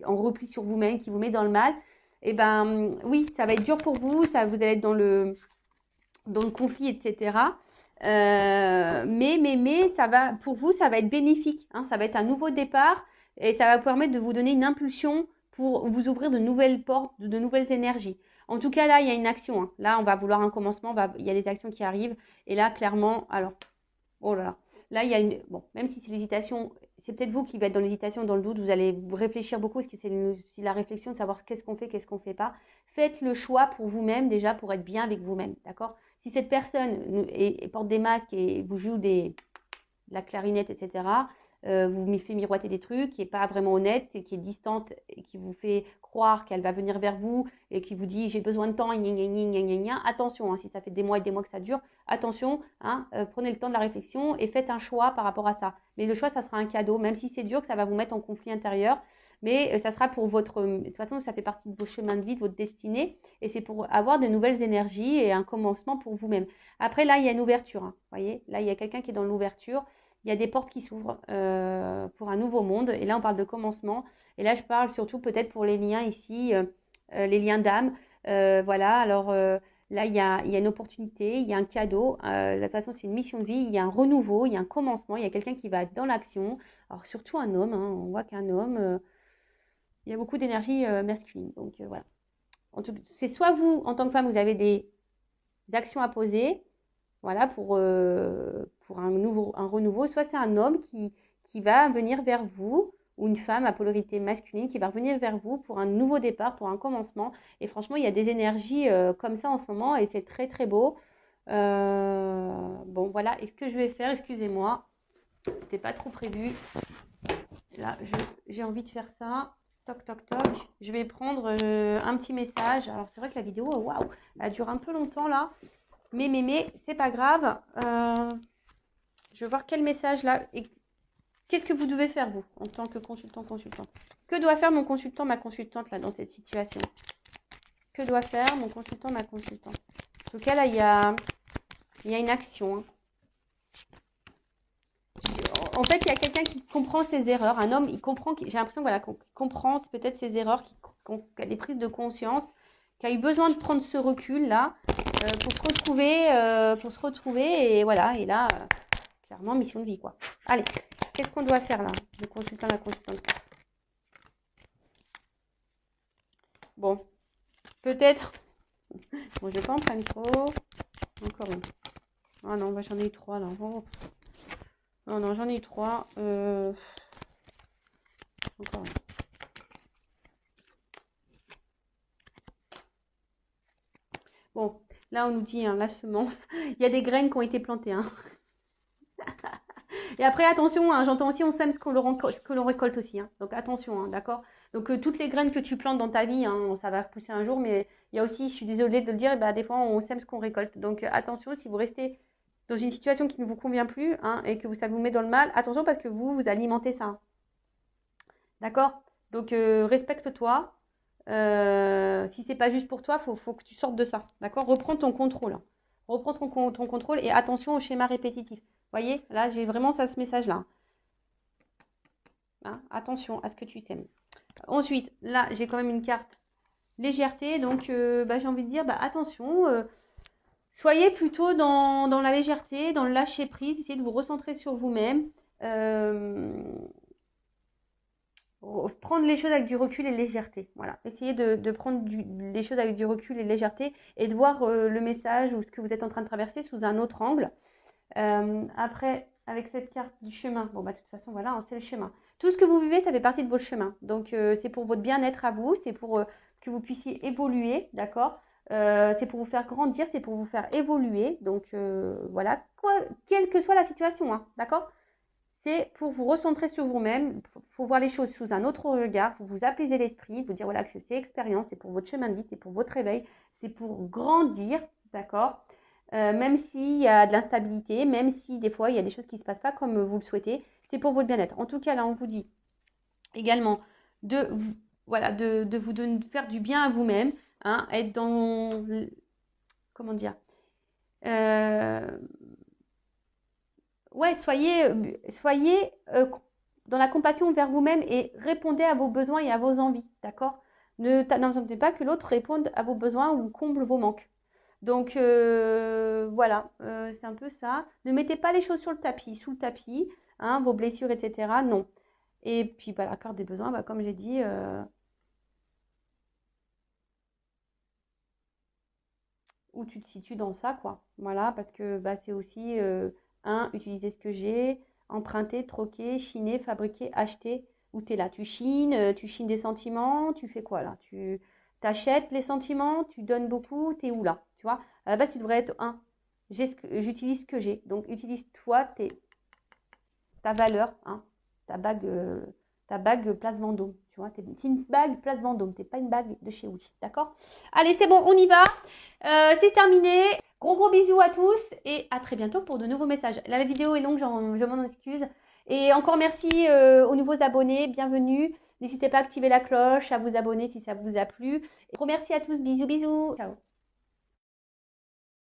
en repli sur vous-même, qui vous met dans le mal, eh ben oui, ça va être dur pour vous, vous allez être dans le conflit, etc. Mais ça va, pour vous, ça va être bénéfique. Hein, ça va être un nouveau départ et ça va vous permettre de vous donner une impulsion pour vous ouvrir de nouvelles portes, de nouvelles énergies. En tout cas, là, il y a une action. Hein. Là, on va vouloir un commencement. Il y a des actions qui arrivent. Et là, clairement, alors, oh là là. Là, il y a une... Bon, même si c'est l'hésitation, c'est peut-être vous qui va être dans l'hésitation, dans le doute. Vous allez réfléchir beaucoup, parce que c'est la réflexion de savoir qu'est-ce qu'on fait pas. faites le choix pour vous-même déjà, pour être bien avec vous-même, d'accord? Si cette personne porte des masques et vous joue de la clarinette, etc., vous me fait miroiter des trucs, qui n'est pas vraiment honnête, et qui est distante, et qui vous fait croire qu'elle va venir vers vous, et qui vous dit j'ai besoin de temps, gna, gna, gna, gna, gna. Attention, hein, si ça fait des mois et des mois que ça dure, attention, hein, prenez le temps de la réflexion et faites un choix par rapport à ça. Mais le choix, ça sera un cadeau, même si c'est dur, que ça va vous mettre en conflit intérieur, mais ça sera pour votre... De toute façon, ça fait partie de vos chemins de vie, de votre destinée, et c'est pour avoir de nouvelles énergies et un commencement pour vous-même. Après, là, il y a une ouverture, hein, voyez, là, il y a quelqu'un qui est dans l'ouverture. Il y a des portes qui s'ouvrent pour un nouveau monde. Et là, on parle de commencement. Et là, je parle surtout peut-être pour les liens ici, les liens d'âme. Voilà, alors là, il y a une opportunité, il y a un cadeau. De toute façon, c'est une mission de vie. Il y a un renouveau, il y a un commencement. Il y a quelqu'un qui va être dans l'action. Alors, surtout un homme. Hein, on voit qu'un homme, il y a beaucoup d'énergie masculine. Donc, voilà. C'est soit vous, en tant que femme, vous avez des actions à poser. Voilà, pour un renouveau. Soit c'est un homme qui va venir vers vous, ou une femme à polarité masculine qui va revenir vers vous pour un nouveau départ, pour un commencement. Et franchement, il y a des énergies comme ça en ce moment et c'est très très beau. Bon, voilà. Et ce que je vais faire, excusez-moi, c'était pas trop prévu. Là, j'ai envie de faire ça. Toc, toc, toc. Je vais prendre un petit message. Alors, c'est vrai que la vidéo, waouh, elle dure un peu longtemps là. Mais, c'est pas grave. Je vais voir quel message là. Et qu'est-ce que vous devez faire, vous, en tant que consultant? Que doit faire mon consultant, ma consultante, là, dans cette situation? Que doit faire mon consultant, ma consultante? En tout cas, là, il y a une action. Hein. En fait, il y a quelqu'un qui comprend ses erreurs. Un homme, il comprend. J'ai l'impression voilà, qu'on comprend peut-être ses erreurs, qui a des prises de conscience, qui a eu besoin de prendre ce recul-là pour se retrouver. Et voilà, et là, clairement, mission de vie, quoi. Allez, qu'est-ce qu'on doit faire, là? Le consultant, la consultante. Bon, peut-être... Bon, je vais pas en prendre trop. Encore une. Ah non, bah, j'en ai eu 3, là. Oh. Non, j'en ai eu 3. Encore une. Bon, là, on nous dit, hein, la semence. Il y a des graines qui ont été plantées, hein. Et après, attention, hein, j'entends aussi, on sème ce que l'on récolte aussi. Hein. Donc, attention, hein, d'accord? Donc, toutes les graines que tu plantes dans ta vie, hein, ça va pousser un jour, mais il y a aussi, je suis désolée de le dire, des fois, on sème ce qu'on récolte. Donc, attention, si vous restez dans une situation qui ne vous convient plus hein, et que ça vous met dans le mal, attention parce que vous alimentez ça. D'accord? Donc, respecte-toi. Si c'est pas juste pour toi, faut que tu sortes de ça. D'accord? Reprends ton contrôle. Hein. Reprends ton contrôle et attention au schéma répétitif. Vous voyez? Là, j'ai vraiment ça, ce message-là. Hein, attention à ce que tu sèmes. Ensuite, là, j'ai quand même une carte légèreté. Donc, j'ai envie de dire, attention, soyez plutôt dans la légèreté, dans le lâcher prise. Essayez de vous recentrer sur vous-même. Prendre les choses avec du recul et légèreté. Voilà. Essayez de prendre les choses avec du recul et légèreté et de voir le message ou ce que vous êtes en train de traverser sous un autre angle. Après, avec cette carte du chemin, de toute façon, voilà, hein, c'est le chemin. Tout ce que vous vivez, ça fait partie de votre chemin. Donc, c'est pour votre bien-être à vous, c'est pour que vous puissiez évoluer, d'accord? C'est pour vous faire grandir, c'est pour vous faire évoluer. Donc, voilà, quelle que soit la situation, hein, d'accord? C'est pour vous recentrer sur vous-même, il faut voir les choses sous un autre regard, il faut vous apaiser l'esprit, vous dire voilà que c'est expérience, c'est pour votre chemin de vie, c'est pour votre réveil, c'est pour grandir, d'accord? Même s'il y a de l'instabilité, même si des fois il y a des choses qui ne se passent pas comme vous le souhaitez, c'est pour votre bien-être. En tout cas, là, on vous dit également de faire du bien à vous-même, hein, être dans... Comment dire soyez dans la compassion envers vous-même et répondez à vos besoins et à vos envies, d'accord? N'attendez pas que l'autre réponde à vos besoins ou comble vos manques. Donc voilà, c'est un peu ça. Ne mettez pas les choses sous le tapis, hein, vos blessures, etc. Non. Et puis la carte des besoins, comme j'ai dit, où tu te situes dans ça, quoi. Voilà, parce que c'est aussi utiliser ce que j'ai, emprunter, troquer, chiner, fabriquer, acheter. Où tu es là? Tu chines des sentiments, tu fais quoi là? Tu achètes les sentiments, tu donnes beaucoup, tu es où là? Tu vois, à la base, tu devrais être 1. J'utilise ce que j'ai. Donc, utilise-toi ta valeur, hein, ta bague Place Vendôme. Tu vois, c'est une bague Place Vendôme, t'es pas une bague de chez Woody, d'accord? Allez, c'est bon, on y va. C'est terminé. Gros bisous à tous et à très bientôt pour de nouveaux messages. Là, la vidéo est longue, je m'en excuse. Et encore merci aux nouveaux abonnés, bienvenue. N'hésitez pas à activer la cloche, à vous abonner si ça vous a plu. Et gros merci à tous, bisous. Ciao.